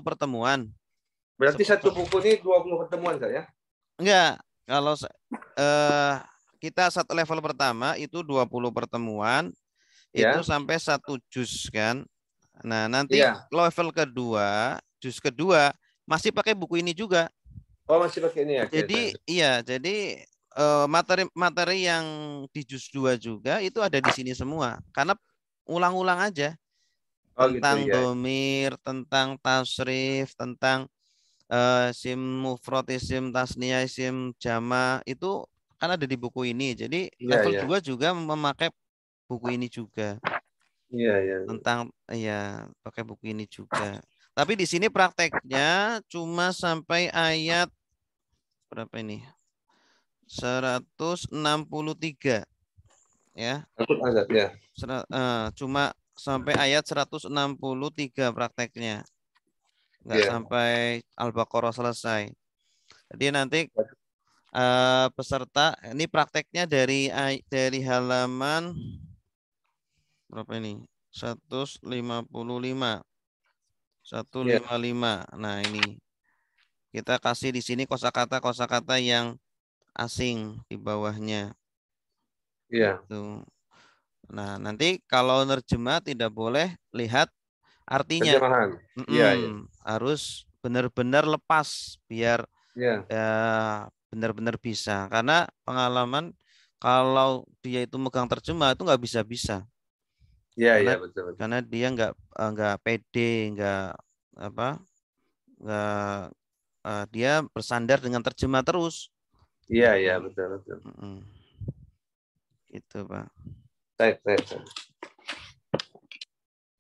pertemuan. Berarti satu buku ini 20 pertemuan saya? Enggak, kalau eh, kita satu level pertama itu 20 pertemuan itu Ya, sampai 1 juz kan. Nah, nanti iya. level kedua, juz kedua masih pakai buku ini juga. Oh, masih pakai ini ya? Oke, Jadi iya, jadi materi-materi yang di juz 2 juga itu ada di sini semua. Karena ulang-ulang aja oh gitu tentang ya. domir, tentang tasrif, tentang isim mufrad, isim tasniyah, isim jama itu kan ada di buku ini. Jadi Iya, level iya. 2 juga memakai buku ini juga. Iya, iya. Tentang ya pakai buku ini juga. Tapi di sini prakteknya cuma sampai ayat berapa ini? 163 ya. Takut azab ya. Cuma sampai ayat 163 prakteknya. Enggak Iya. sampai Al-Baqarah selesai. Jadi nanti peserta ini prakteknya dari halaman berapa ini? 155. Iya. 155. Nah, ini kita kasih di sini kosakata yang asing di bawahnya. Iya. Itu. Nah, nanti kalau nerjemah tidak boleh lihat artinya. Terjemahan. Iya, iya. Harus benar-benar lepas biar Iya. ya benar-benar bisa. Karena pengalaman kalau dia itu megang terjemah itu nggak bisa-bisa. Iya, Karena iya, betul, betul. karena dia nggak pede, apa, nggak dia bersandar dengan terjemah terus. Iya, iya, betul, betul. Mm-mm. Gitu, Pak. Baik, baik, baik.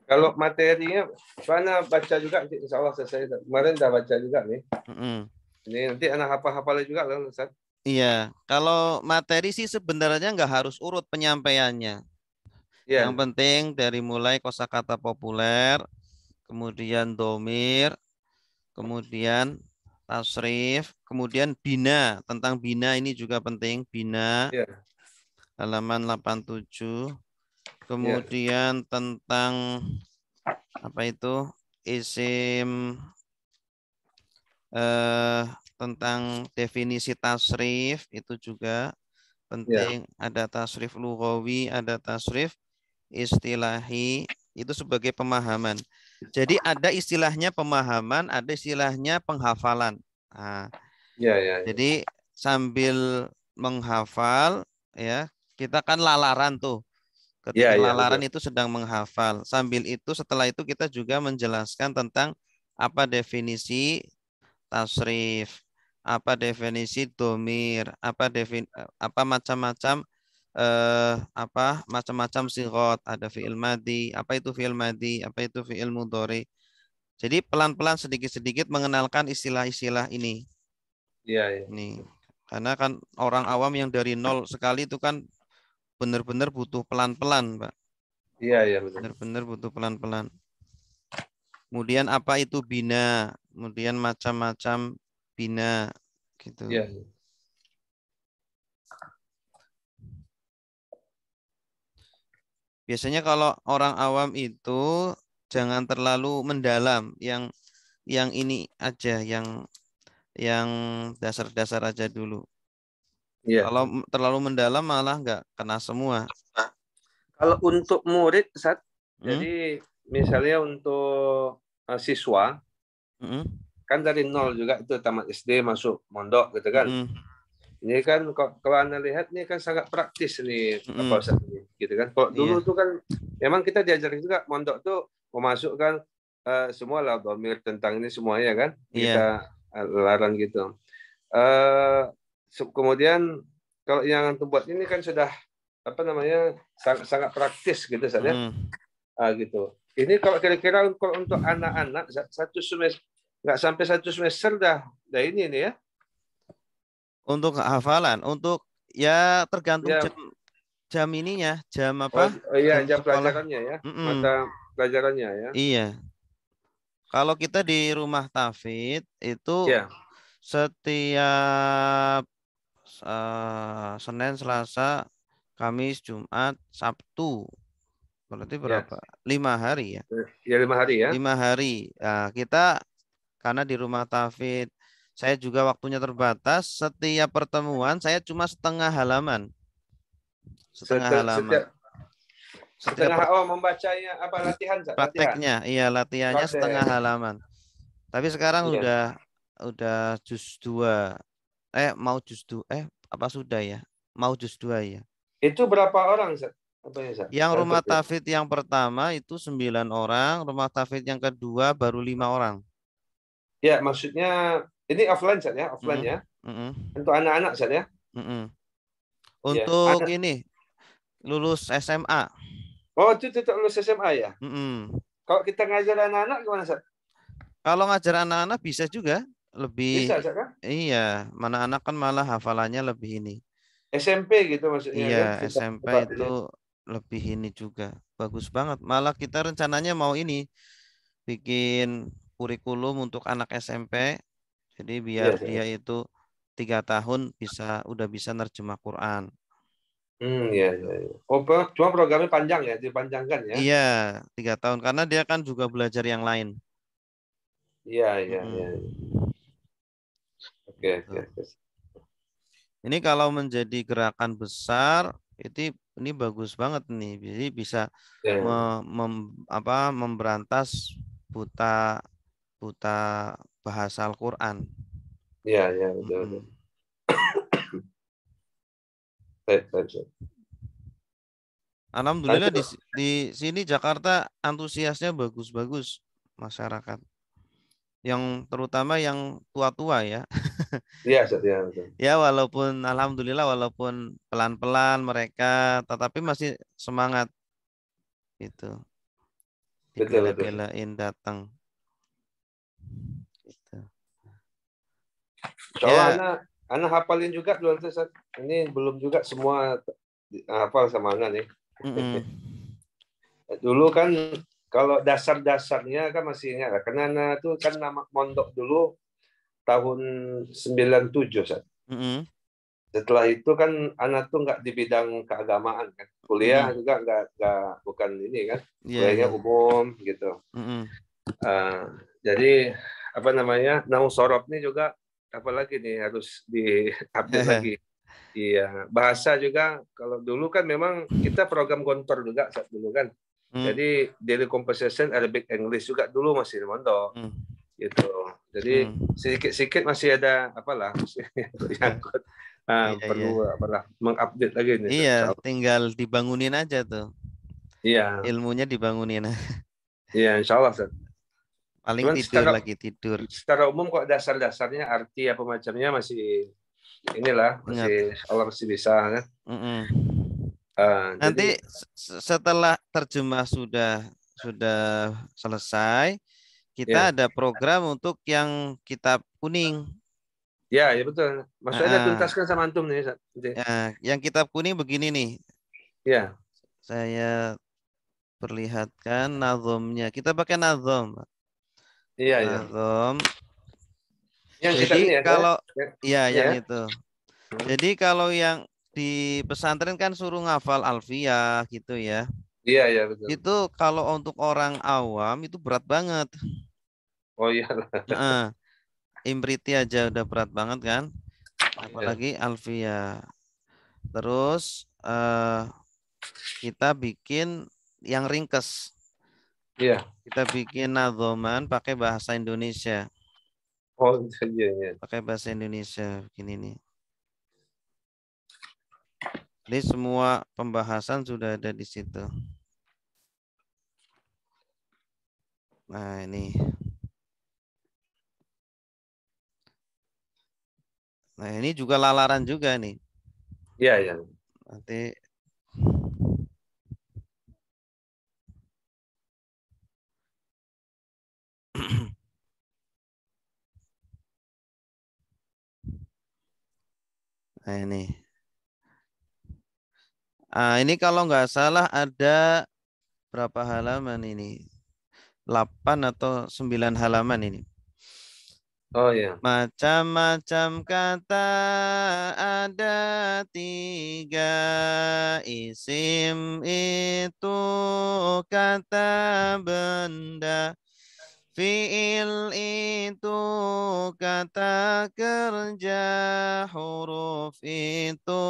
Kalau materinya, mana baca juga, insya Allah selesai. Kemarin udah baca juga nih. Mm-mm. Ini nanti anak hafal-hafal juga loh, Ustaz. Iya, kalau materi sih sebenarnya nggak harus urut penyampaiannya. Yang Iya, penting dari mulai kosakata populer, kemudian domir, kemudian tasrif, kemudian bina. Tentang bina ini juga penting, bina iya, halaman 87. iya, Kemudian tentang apa itu? Isim eh tentang definisi tasrif itu juga iya, penting. Ada tasrif lughawi, ada tasrif istilahi, itu sebagai pemahaman. Jadi ada istilahnya pemahaman, ada istilahnya penghafalan. Nah, iya, iya, iya, jadi sambil menghafal ya, kita kan lalaran tuh. iya, Ketika iya, betul. lalaran itu sedang menghafal. Sambil itu setelah itu kita juga menjelaskan tentang apa definisi tasrif, apa definisi domir, apa macam-macam macam-macam sigot, ada fiil madi, apa itu fiil madi, apa itu fiil mudhari. Jadi pelan-pelan sedikit-sedikit mengenalkan istilah-istilah ini. Iya, iya, Ini karena kan orang awam yang dari nol sekali itu kan benar-benar butuh pelan-pelan, Pak. iya, iya, betul. Benar-benar butuh pelan-pelan. Kemudian apa itu bina, kemudian macam-macam bina gitu. Iya, iya. Biasanya kalau orang awam itu jangan terlalu mendalam, yang ini aja, yang dasar-dasar aja dulu. Iya. Kalau terlalu mendalam malah nggak kena semua. Nah, kalau untuk murid, Ustaz, Hmm? jadi misalnya untuk siswa, Hmm? kan dari nol juga itu tamat SD masuk mondok gitu kan. Hmm? Ini kan kalau Anda lihat ini kan sangat praktis nih apa Hmm? Ustaz ini gitu kan. Kalau dulu Iya, tuh kan memang kita diajarin juga mondok tuh memasukkan semua lah domir tentang ini semuanya kan. iya. Kita larang gitu. Eh kemudian kalau yang antum buat ini kan sudah apa namanya sangat sangat praktis gitu saja. Hmm. Gitu. Ini kalau kira-kira kalau untuk anak-anak satu semester nggak sampai satu semester dah ini nih ya. Untuk hafalan, untuk ya tergantung Ya, jam jam ininya, jam oh, apa? oh iya Jam jam sekolah. pelajarannya ya, Mm-mm. mata pelajarannya ya. Iya. Kalau kita di rumah Tafid itu Ya, setiap Senin, Selasa, Kamis, Jumat, Sabtu. Berarti Ya, berapa? 5 hari ya. ya 5 hari ya. 5 hari. Nah, kita karena di rumah Tafid saya juga waktunya terbatas. Setiap pertemuan saya cuma setengah halaman. Setengah halaman. Setiap Setiap membacanya apa latihan, latihan. prakteknya, iya latihannya setengah Praktek. halaman. Tapi sekarang Iya. udah juz 2. Mau juz 2. Apa sudah ya? Mau juz 2 ya. Itu berapa orang, Zat? Apa ya, Zat? Yang rumah Untuk ya. Tafid yang pertama itu 9 orang, rumah Tafid yang kedua baru 5 orang. Ya, maksudnya ini offline, Zat ya, offline Mm-mm, ya. mm-mm, Untuk anak-anak, Zat ya. mm-mm. Ya, Untuk anak. ini lulus SMA. Oh, itu lulus SMA ya. Mm-mm. Kalau kita ngajar anak-anak gimana, Zat? Kalau ngajar anak-anak bisa juga lebih, Bisa, Zat kan? iya, mana anak kan malah hafalannya lebih ini. SMP gitu maksudnya Iya, kan, sudah SMP tepat itu ini. lebih ini juga. Bagus banget. Malah kita rencananya mau ini bikin kurikulum untuk anak SMP. Jadi biar Iya, Zat. dia itu 3 tahun udah bisa nerjemah Quran. Iya, iya, iya. Oh, cuma programnya panjang ya, dipanjangkan ya. Iya, 3 tahun karena dia kan juga belajar yang lain. Iya, iya, iya. Mm-mm. Oke, oke, Gitu. oke. Ini kalau menjadi gerakan besar, ini bagus banget nih. Jadi bisa Ya, memberantas buta buta bahasa Al-Quran. iya, iya, betul, betul. Mm-mm. Baik, baik, baik. Alhamdulillah Lanjut. di sini Jakarta antusiasnya bagus-bagus masyarakat. Yang terutama yang tua-tua ya. Iya, Zat, ya, betul. Ya walaupun alhamdulillah walaupun pelan-pelan mereka tetapi masih semangat itu. Betul, betul. Dibela-belain datang gitu. Insya Allah Ya, anak hafalin juga dulu nanti, Zat. Ini belum juga semua hafal sama anak nih. mm-mm, Dulu kan kalau dasar-dasarnya kan masih ingat lah. Karena anak tuh kan nama mondok dulu tahun 97, Zat. mm-mm, Setelah itu kan anak tuh nggak di bidang keagamaan kan. Kuliah mm-mm. juga nggak bukan ini kan. Iya, Kuliahnya iya. umum gitu. Mm-mm. Uh, jadi apa namanya, Naung Sorop ini juga apalagi nih harus diupdate lagi. Iya, bahasa juga kalau dulu kan memang kita program kontor juga saat dulu kan. Mm, Jadi daily conversation Arabic English juga dulu masih di mondok mm, gitu. Jadi mm. sedikit-sedikit masih ada apalah yang Iya, iya. perlu apalah mengupdate lagi nih. Iya, tinggal dibangunin aja tuh. Iya, Ilmunya dibangunin. iya insya Allah. Ustaz. Paling Cuman tidur lagi tidur. secara umum kok dasar-dasarnya arti apa macamnya masih inilah Ingat. masih Allah masih bisa kan. Mm-mm. Jadi Nanti setelah terjemah sudah selesai, kita ya, ada program untuk yang kitab kuning. ya betul. Maksudnya ada Ah, tuntaskan sama antum nih. yang kitab kuning begini nih. Ya, Saya perlihatkan nazomnya. Kita pakai nazom. iya, iya. Nazom. Yang kita Jadi ini ya, saya. kalau Ya, ya ini yang ya. itu. Jadi kalau yang di pesantren kan suruh ngafal alfiyah gitu ya. Iya, iya betul. Itu kalau untuk orang awam itu berat banget. Oh iya, Heeh. Imriti aja udah berat banget kan. iya, Apalagi alfiyah. Terus kita bikin yang ringkes. iya. Kita bikin nadzoman pakai bahasa Indonesia. Oh iya, iya. Pakai bahasa Indonesia begini nih. Jadi semua pembahasan sudah ada di situ. Nah ini. Nah ini juga lalaran juga nih. Iya, iya. Nanti nah ini. Ini kalau nggak salah ada berapa halaman ini? 8 atau 9 halaman ini. Oh ya. Macam-macam kata ada 3. Isim itu kata benda. Fi'il itu kata kerja. Huruf itu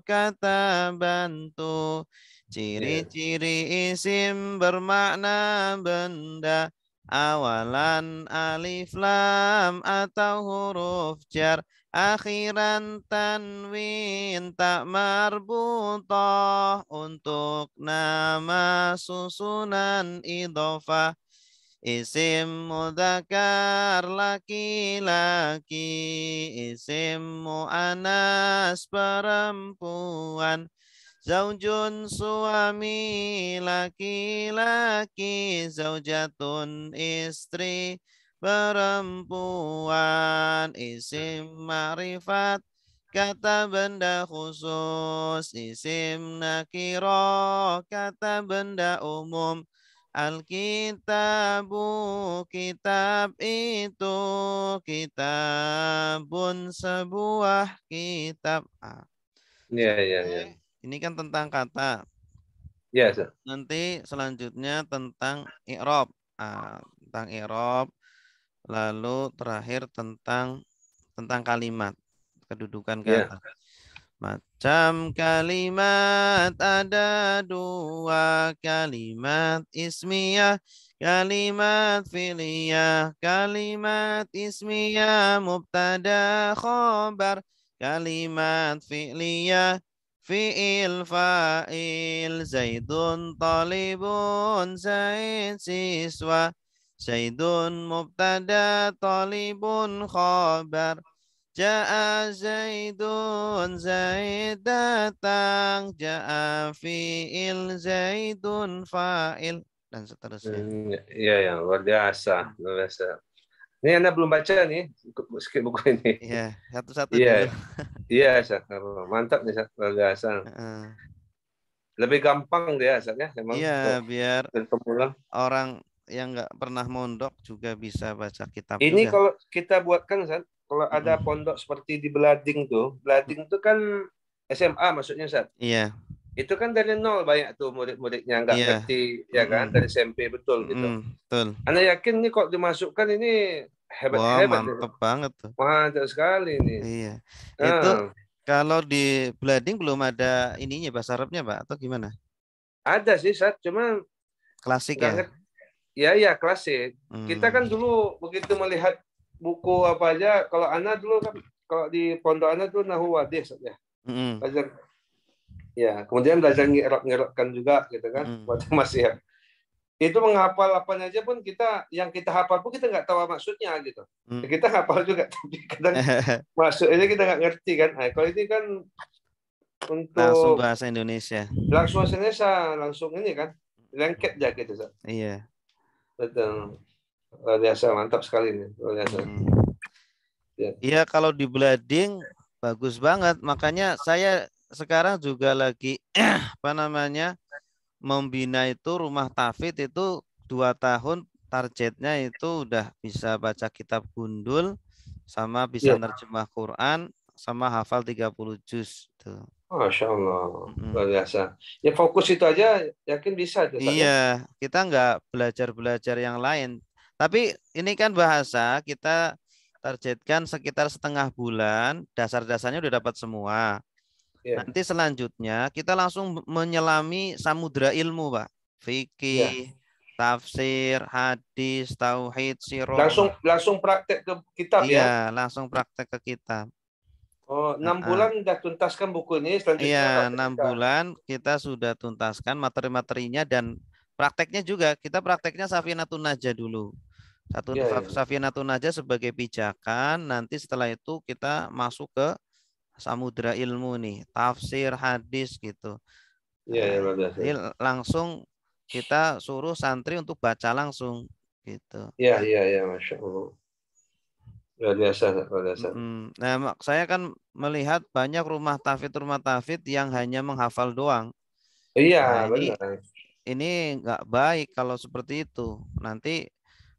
kata bantu. Ya. Ciri-ciri isim bermakna benda. Awalan alif lam atau huruf jar. Akhiran tanwin tak marbutah. Untuk nama susunan idhofah. Isim mudzakkar laki-laki. Isim muannas perempuan. Zaujun suami laki-laki. Zaujatun istri perempuan. Isim ma'rifat kata benda khusus. Isim nakiro kata benda umum. Alkitabu kitab itu. Kitabun sebuah kitab. Iya, iya, iya. Selesai. Ini kan tentang kata. Iya, Ustaz. Nanti selanjutnya tentang i'rab. Tentang i'rab. Lalu terakhir tentang kalimat, kedudukan Iya. kata. Macam kalimat ada 2. Kalimat ismiyah, kalimat fi'liyah. Kalimat ismiyah mubtada khobar. Kalimat fi'liyah fi'il fa'il. Zaidun talibun, Zaid siswa. Zaidun mubtada, talibun khobar. Ja'a Zaidun, Zaid datang. Ja'a fi'il, Zaidun fa'il. Dan seterusnya. Iya, ya, luar biasa, luar biasa. Ini Anda belum baca nih, skip buku ini. Iya, satu-satu Iya, dulu. iya, Ustaz. Mantap nih, Ustaz. Luar biasa. Heeh. Lebih gampang dia, Ustaz, ya, memang Iya, untuk biar pemula. orang yang nggak pernah mondok juga bisa baca kitab Ini juga. kalau kita buatkan, Ustaz, kalau ada Mm-mm. pondok seperti di Belading tuh kan SMA maksudnya, Ustaz. Iya, Itu kan dari nol banyak tuh murid-muridnya nggak iya. ngerti ya Mm-mm. kan dari SMP betul gitu. Mm-mm. Betul. Anda yakin nih kok dimasukkan ini Wah, hebat-hebat nih. mantep banget tuh. Mantap sekali ini. Iya. Itu Nah, kalau di Blading belum ada ininya bahasa Arabnya, Pak, atau gimana? ada sih saat cuma Klasik nggak ya? ngerti. Ya ya klasik. Kita Hmm. kan dulu begitu melihat buku apa aja. Kalau Ana dulu kan kalau di pondok Ana tuh Nahu Wadis ya. Mm-mm. Belajar ya. Kemudian belajar ngerok-ngerokkan juga gitu kan. Mm-mm. Waktu masih ya. Itu menghafal apa aja pun kita yang kita hafal pun kita nggak tahu maksudnya gitu. Mm. Kita hafal juga tapi kadang maksudnya kita nggak ngerti kan. Nah, kalau ini kan Langsung untuk bahasa Indonesia. langsung Indonesia langsung ini kan lengket aja gitu. Iya. Betul. Luar biasa, mantap sekali nih. Luar biasa. Mm. Ya. Iya, kalau di Blading bagus banget. Makanya saya sekarang juga lagi apa namanya membina itu rumah tahfidz itu 2 tahun, targetnya itu udah bisa baca kitab gundul sama bisa Ya. nerjemah Quran sama hafal 30 juz tuh. Masya Allah. Luar Mm-mm. biasa. Ya fokus itu aja, yakin bisa itu, Ustaz, Iya, ya? kita nggak belajar-belajar yang lain. Tapi ini kan bahasa kita targetkan sekitar setengah bulan, dasar-dasarnya udah dapat semua. Ya. Nanti selanjutnya kita langsung menyelami samudra ilmu, Pak. Ya. Fikih, tafsir, hadis, tauhid, sirah. Langsung langsung praktek ke kitab Iya, ya. langsung praktek ke kitab. Oh, Ah, 6 bulan ah. udah tuntaskan buku ini, Iya, selanjutnya praktek 6 kita. bulan kita sudah tuntaskan materi-materinya dan prakteknya juga. Kita prakteknya Safinatun Najah dulu. Ya, ya. Safinatun Najah sebagai pijakan. Nanti setelah itu kita masuk ke samudra ilmu nih, tafsir, hadis gitu. Ya, Nah, ya, luar biasa. jadi langsung kita suruh santri untuk baca langsung gitu. Ya, ya, ya, Masya Allah. Luar biasa, luar biasa. Nah, saya kan melihat banyak rumah tafid yang hanya menghafal doang. Iya, Nah, benar. ini nggak baik kalau seperti itu. Nanti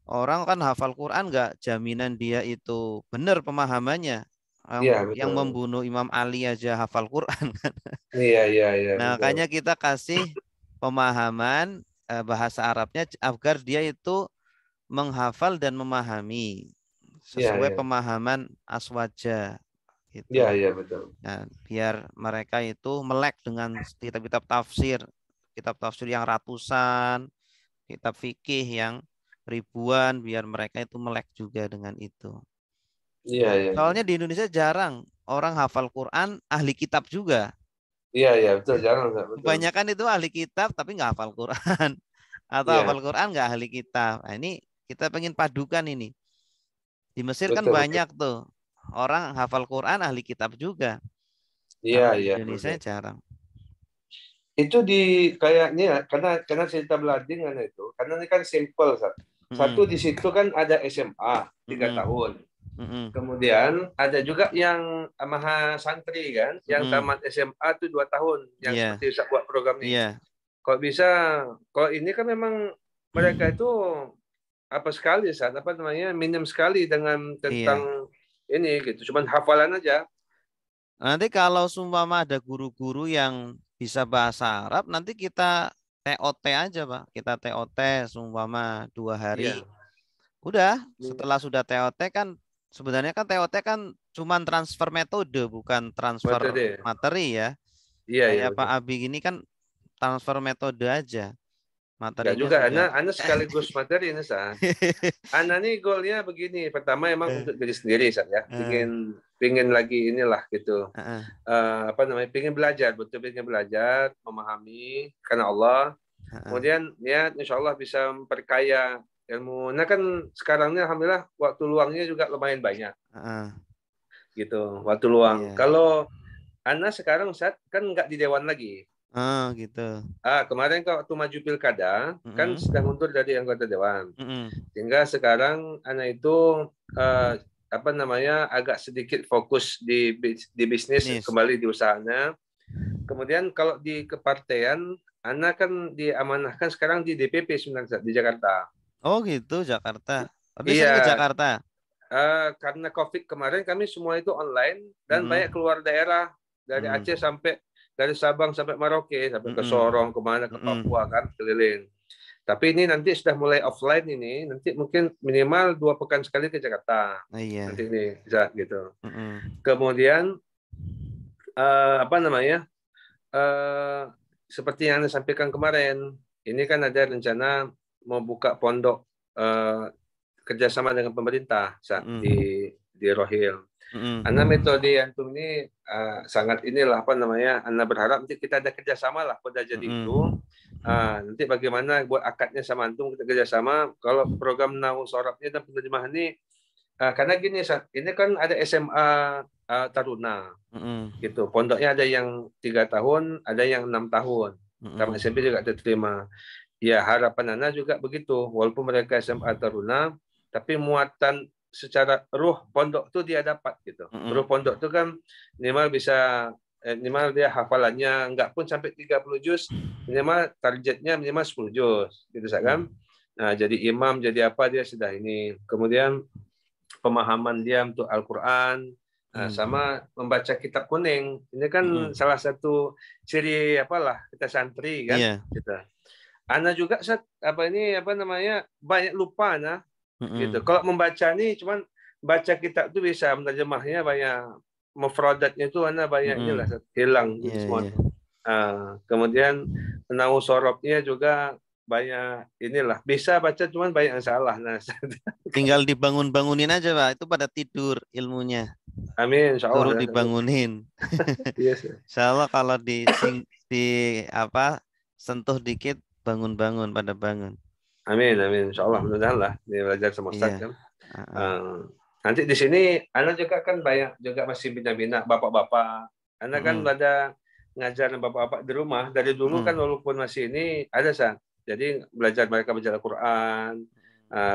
Orang kan hafal Quran nggak jaminan dia itu benar pemahamannya. Iya, Yang betul. membunuh Imam Ali aja hafal Quran kan. Iya, iya, iya, Nah, betul. makanya kita kasih pemahaman bahasa Arabnya agar dia itu menghafal dan memahami Iya, sesuai iya. pemahaman aswaja Iya, gitu. iya, betul. Nah, biar mereka itu melek dengan kitab-kitab tafsir, kitab tafsir yang ratusan, kitab fikih yang ribuan, biar mereka itu melek juga dengan itu. Iya, iya, iya. Soalnya di Indonesia jarang orang hafal Quran ahli kitab juga. Iya, iya, betul. Jangan, Ustaz, betul. Kebanyakan itu ahli kitab tapi nggak hafal Quran. Atau Iya, hafal Quran nggak ahli kitab. Nah, ini kita pengen padukan ini. Di Mesir kan betul, betul. banyak tuh orang hafal Quran ahli kitab juga. Iya, Kalau di iya, Indonesia betul. jarang. Itu di kayaknya karena cerita Belading kan itu, karena ini kan simple, Ustaz. Satu Mm-mm. di situ kan ada SMA 3 Mm-mm. tahun. Mm-mm. Kemudian ada juga yang maha santri kan, yang Mm-mm. tamat SMA tuh 2 tahun, yang Iya, seperti Ustaz buat program nih. iya, Kalau bisa, kalau ini kan memang mereka itu apa sekali, saat apa namanya, minim sekali dengan iya. tentang ini gitu, cuman hafalan aja. Nanti kalau sumpama ada guru-guru yang bisa bahasa Arab, nanti kita TOT aja, Pak. Kita TOT sumpama 2 hari. Iya, Udah, setelah sudah TOT kan sebenarnya kan TOT kan cuman transfer metode, bukan transfer metode. materi ya. Iya, iya Kayak Pak betul. Abi gini kan transfer metode aja. Enggak Materinya juga, sudah. Ana sekaligus materi ini, Sa. Ana nih goalnya begini. Pertama emang Eh, untuk diri sendiri, Sa, ya. eh, Pingin lagi inilah gitu. eh, Apa namanya? Pingin belajar, betul pingin belajar, memahami karena Allah. eh, Kemudian niat insya Allah bisa memperkaya ilmu. Nah kan sekarang ini alhamdulillah waktu luangnya juga lumayan banyak eh. gitu. Waktu luang. Iya. Kalau Ana sekarang saat kan nggak di dewan lagi. Oh, gitu. Kemarin waktu maju pilkada kan Mm-mm. sudah mundur dari anggota dewan. Mm-mm. Sehingga sekarang Ana itu eh, apa namanya agak sedikit fokus di bisnis Bisnis. kembali di usahanya. Kemudian kalau di kepartean Ana kan diamanahkan sekarang di DPP sebenarnya di Jakarta. Oh gitu, Jakarta. Tapi sering ke Iya, Jakarta. karena COVID kemarin kami semua itu online dan banyak Mm-mm. keluar daerah dari Mm. Aceh sampai dari Sabang sampai Merauke sampai ke Mm-mm. Sorong kemana ke Mm-mm. Papua kan keliling. Tapi ini nanti sudah mulai offline ini nanti mungkin minimal 2 pekan sekali ke Jakarta Oh, iya. nanti ini bisa gitu. Mm-mm. Kemudian apa namanya eh, seperti yang Anda sampaikan kemarin ini kan ada rencana mau buka pondok eh, kerjasama dengan pemerintah Mm-mm. di Rohil. Karena Mm-mm. metode antum ini sangat inilah apa namanya. Anda berharap nanti kita ada kerjasama lah pada jadi itu. Mm-mm. Nanti bagaimana buat akadnya sama antum kita kerjasama. Kalau program Nahu Sorabnya dan penerjemahan ini karena gini ini kan ada SMA Taruna Mm-mm. gitu. Pondoknya ada yang 3 tahun, ada yang 6 tahun. Sama Mm-mm. SMP juga terima. Ya harapan Anda juga begitu. Walaupun mereka SMA Taruna, tapi muatan secara ruh pondok itu dia dapat gitu. Ruh Mm-mm. pondok itu kan minimal bisa minimal dia hafalannya enggak pun sampai 30 juz, minimal targetnya minimal 10 juz gitu kan. Nah, jadi imam jadi apa dia sudah ini. Kemudian pemahaman dia untuk Al-Qur'an sama membaca kitab kuning. Ini kan Mm-mm. salah satu ciri apalah kita santri kan Iya. kita. Ana juga apa ini apa namanya banyak lupa nah gitu. Mm-mm. Kalau membaca nih cuman baca kitab tuh bisa menerjemahnya banyak mufradatnya itu Ana banyak inilah Mm-mm. hilang Iya, gitu semua iya. tuh. Kemudian nahu sorobnya juga banyak inilah bisa baca cuman banyak yang salah. Nah, Tinggal dibangun-bangunin aja, Pak. Itu pada tidur ilmunya. amin insya Allah Suruh ya. dibangunin. Yes. Insya Allah kalau di apa sentuh dikit bangun-bangun pada bangun. Amin amin insya Allah Mm-mm. mudah-mudahan lah dia belajar sama Ustaz Iya. kan. Uh-uh. Eh, Nanti di sini Anda juga kan banyak juga masih bina-bina bapak-bapak. Anda kan Mm-mm. ada ngajar bapak-bapak di rumah dari dulu kan Mm-mm. walaupun masih ini ada Jadi belajar mereka baca Al-Qur'an.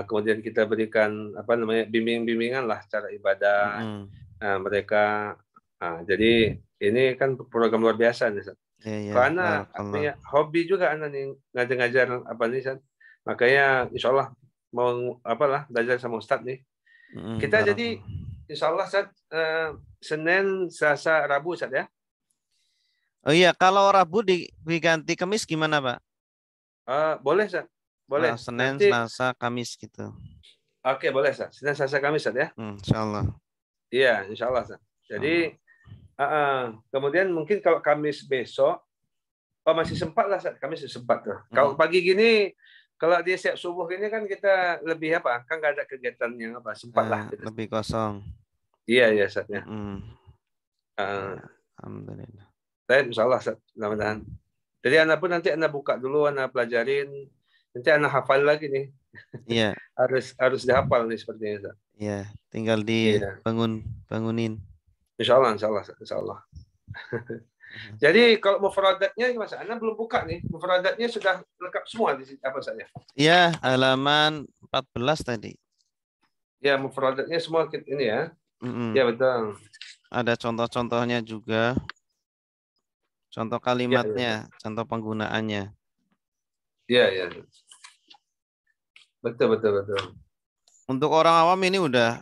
Kemudian kita berikan apa namanya bimbingan lah cara ibadah Mm-mm. mereka. Jadi ini kan program luar biasa nih. Iya, iya. Karena Barakallah. punya hobi juga Anda nih ngajar-ngajar apa nih Makanya insya Allah mau apalah belajar sama Ustadz nih. Kita jadi insya Allah Ustadz, Senin, Selasa, Rabu Ustadz ya. Oh iya, kalau Rabu diganti Kamis gimana Pak? Boleh Ustadz. Boleh. Senin, Nanti, Selasa, Kamis gitu. oke, boleh Ustadz. Senin, Selasa, Kamis Ustadz ya. Insya Allah. Iya, insya Allah Ustadz. Jadi kemudian mungkin kalau Kamis besok, masih sempat lah Ustadz. Kamis sempat tuh. Kalau pagi gini, kalau dia siap subuh gini kan kita lebih apa? Kan nggak ada kegiatan yang apa? Sempat lah. Gitu. Lebih kosong. Iya, iya Ustadz ya. Alhamdulillah. Baik, insya Allah Ustadz. Mudah-mudahan. Jadi anak pun nanti anak buka dulu, anak pelajarin. Nanti anak hafal lagi nih. Iya. harus dihafal nih sepertinya Ustadz. Iya, tinggal bangunin. Insya Allah, insya Allah, insya Allah. Jadi kalau mufradatnya Mas Ana belum buka nih. Mufradatnya sudah lengkap semua di sini apa saja? Ya, halaman 14 tadi. Ya, mufradatnya semua ini ya. Ya, betul. Ada contoh-contohnya juga. Contoh kalimatnya, contoh penggunaannya. Iya, iya. Betul. Untuk orang awam ini udah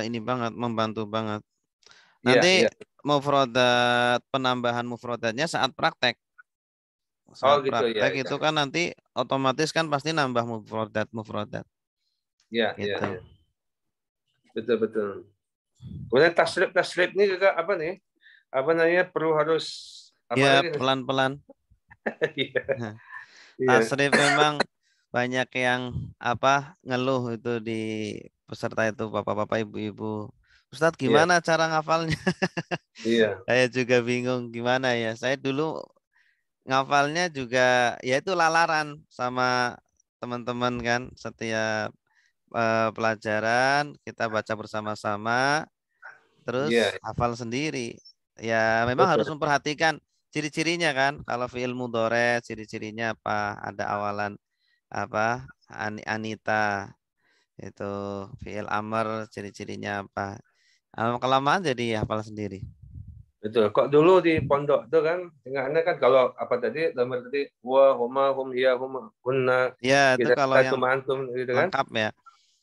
ini banget, membantu banget. Nanti mufradat, penambahan mufradatnya saat praktek. Saat praktek itu kan nanti otomatis kan pasti nambah mufradat. Iya, gitu. Betul. Kemudian tasrif ini juga apa nih? Apa namanya? Perlu harus pelan-pelan. Tasrif memang banyak yang ngeluh itu di peserta itu, bapak-bapak, ibu-ibu. Ustadz gimana cara ngafalnya? Iya. Saya juga bingung gimana ya. Saya dulu ngafalnya juga ya itu lalaran sama teman-teman kan. Setiap pelajaran kita baca bersama-sama, terus hafal sendiri. Ya memang harus memperhatikan ciri-cirinya kan. Kalau fi'il mudhari ciri-cirinya apa? Ada awalan apa? Anita. Itu fi'il amr ciri-cirinya apa? Kelamaan jadi hafal sendiri. Betul. Kok dulu di pondok itu kan, ingatnya kan kalau apa tadi, nomor tadi, wa, huma, hum, ya, huma, hunna. Ya, itu kalau yang antum, gitu kan? lengkap ya.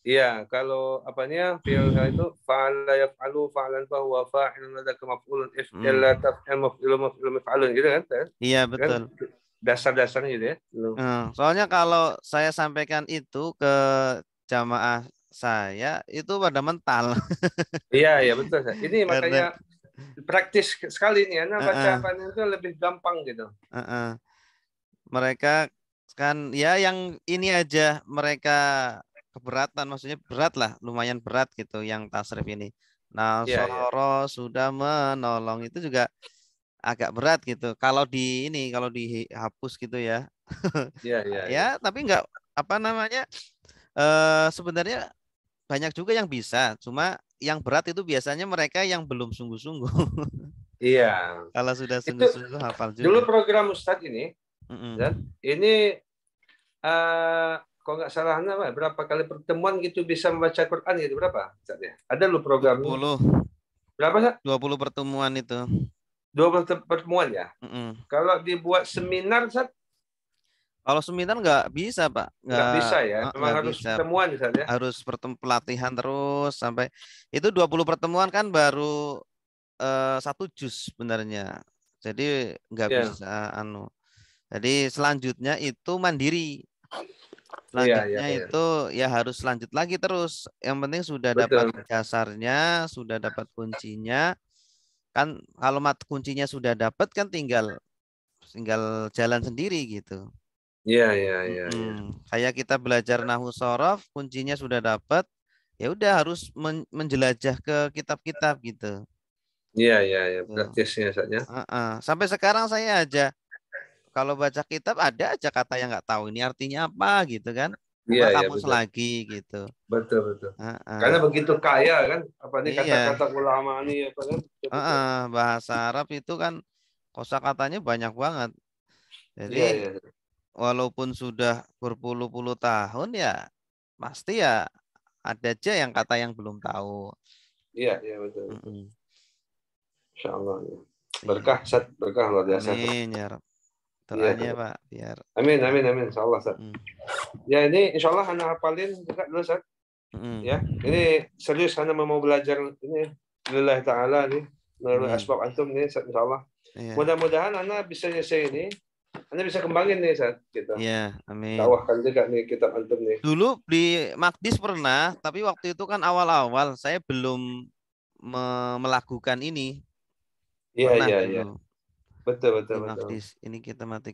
Iya, kalau apanya, fi'il itu, fa'ala yaf'alu, fa'alan bahwa fa'ilun ada kemaf'ulun, if'ila taf'il maf'ilun maf'alun, gitu kan? Iya, betul. Kan? Dasar-dasarnya gitu ya. Soalnya kalau saya sampaikan itu ke jamaah saya, itu pada mental. Iya, betul. Ini makanya praktis sekali nih, baca itu lebih gampang gitu. Mereka kan ya yang ini aja mereka keberatan, maksudnya berat lah, lumayan berat gitu yang tasrif ini. Nasoro sudah menolong itu juga agak berat gitu. Kalau dihapus gitu ya. Iya. Tapi enggak sebenarnya banyak juga yang bisa, cuma yang berat itu biasanya mereka yang belum sungguh-sungguh. Iya. Kalau sudah sungguh-sungguh hafal juga. Dulu program Ustadz ini, ini kalau nggak salah berapa kali pertemuan gitu bisa membaca Quran gitu, berapa Ustadz ya? Ada lu program 20. Berapa Ustadz? 20 pertemuan itu. 20 pertemuan ya? Kalau dibuat seminar Ustadz? Kalau seminar nggak bisa Pak. Nggak bisa ya, memang harus bisa. Pertemuan misalnya. Harus pelatihan terus sampai itu 20 pertemuan kan baru 1 juz sebenarnya. Jadi nggak bisa Jadi selanjutnya itu mandiri. Selanjutnya itu ya harus lanjut lagi terus. Yang penting sudah dapat dasarnya, sudah dapat kuncinya. Kan kalau kuncinya sudah dapat kan tinggal jalan sendiri gitu. Iya. Kayak kita belajar nahwu shorof, kuncinya sudah dapat, ya udah harus menjelajah ke kitab-kitab gitu. Iya. Praktisnya saja. Sampai sekarang saya aja kalau baca kitab ada aja kata yang nggak tahu ini artinya apa gitu kan. Buka kamus lagi gitu. Betul. Karena begitu kaya kan, apa nih kata-kata ulama ini apa kan? Bahasa Arab itu kan kosakatanya banyak banget. Jadi walaupun sudah berpuluh-puluh tahun ya pasti ya ada aja yang kata yang belum tahu. Iya betul. Insya Allah. Berkah luar biasa. Amin ya Rabb. Doanya Pak biar. Amin. Insya Allah. Ya ini insya Allah anak hafalin juga dulu Ustaz. Ya, ini serius karena mau belajar ini lillahi ta'ala nih melalui asbab antum nih insya Allah. Ya. Mudah-mudahan anak bisa nyesai ini, anak bisa kembangin nih saat gitu. Iya, amin. Dakwahkan juga nih kitab antum nih. Dulu di Magdis pernah, tapi waktu itu kan awal-awal saya belum melakukan ini. Iya, Pernah iya, dulu. iya. Betul, Di betul. Magdis. Ini kita mati.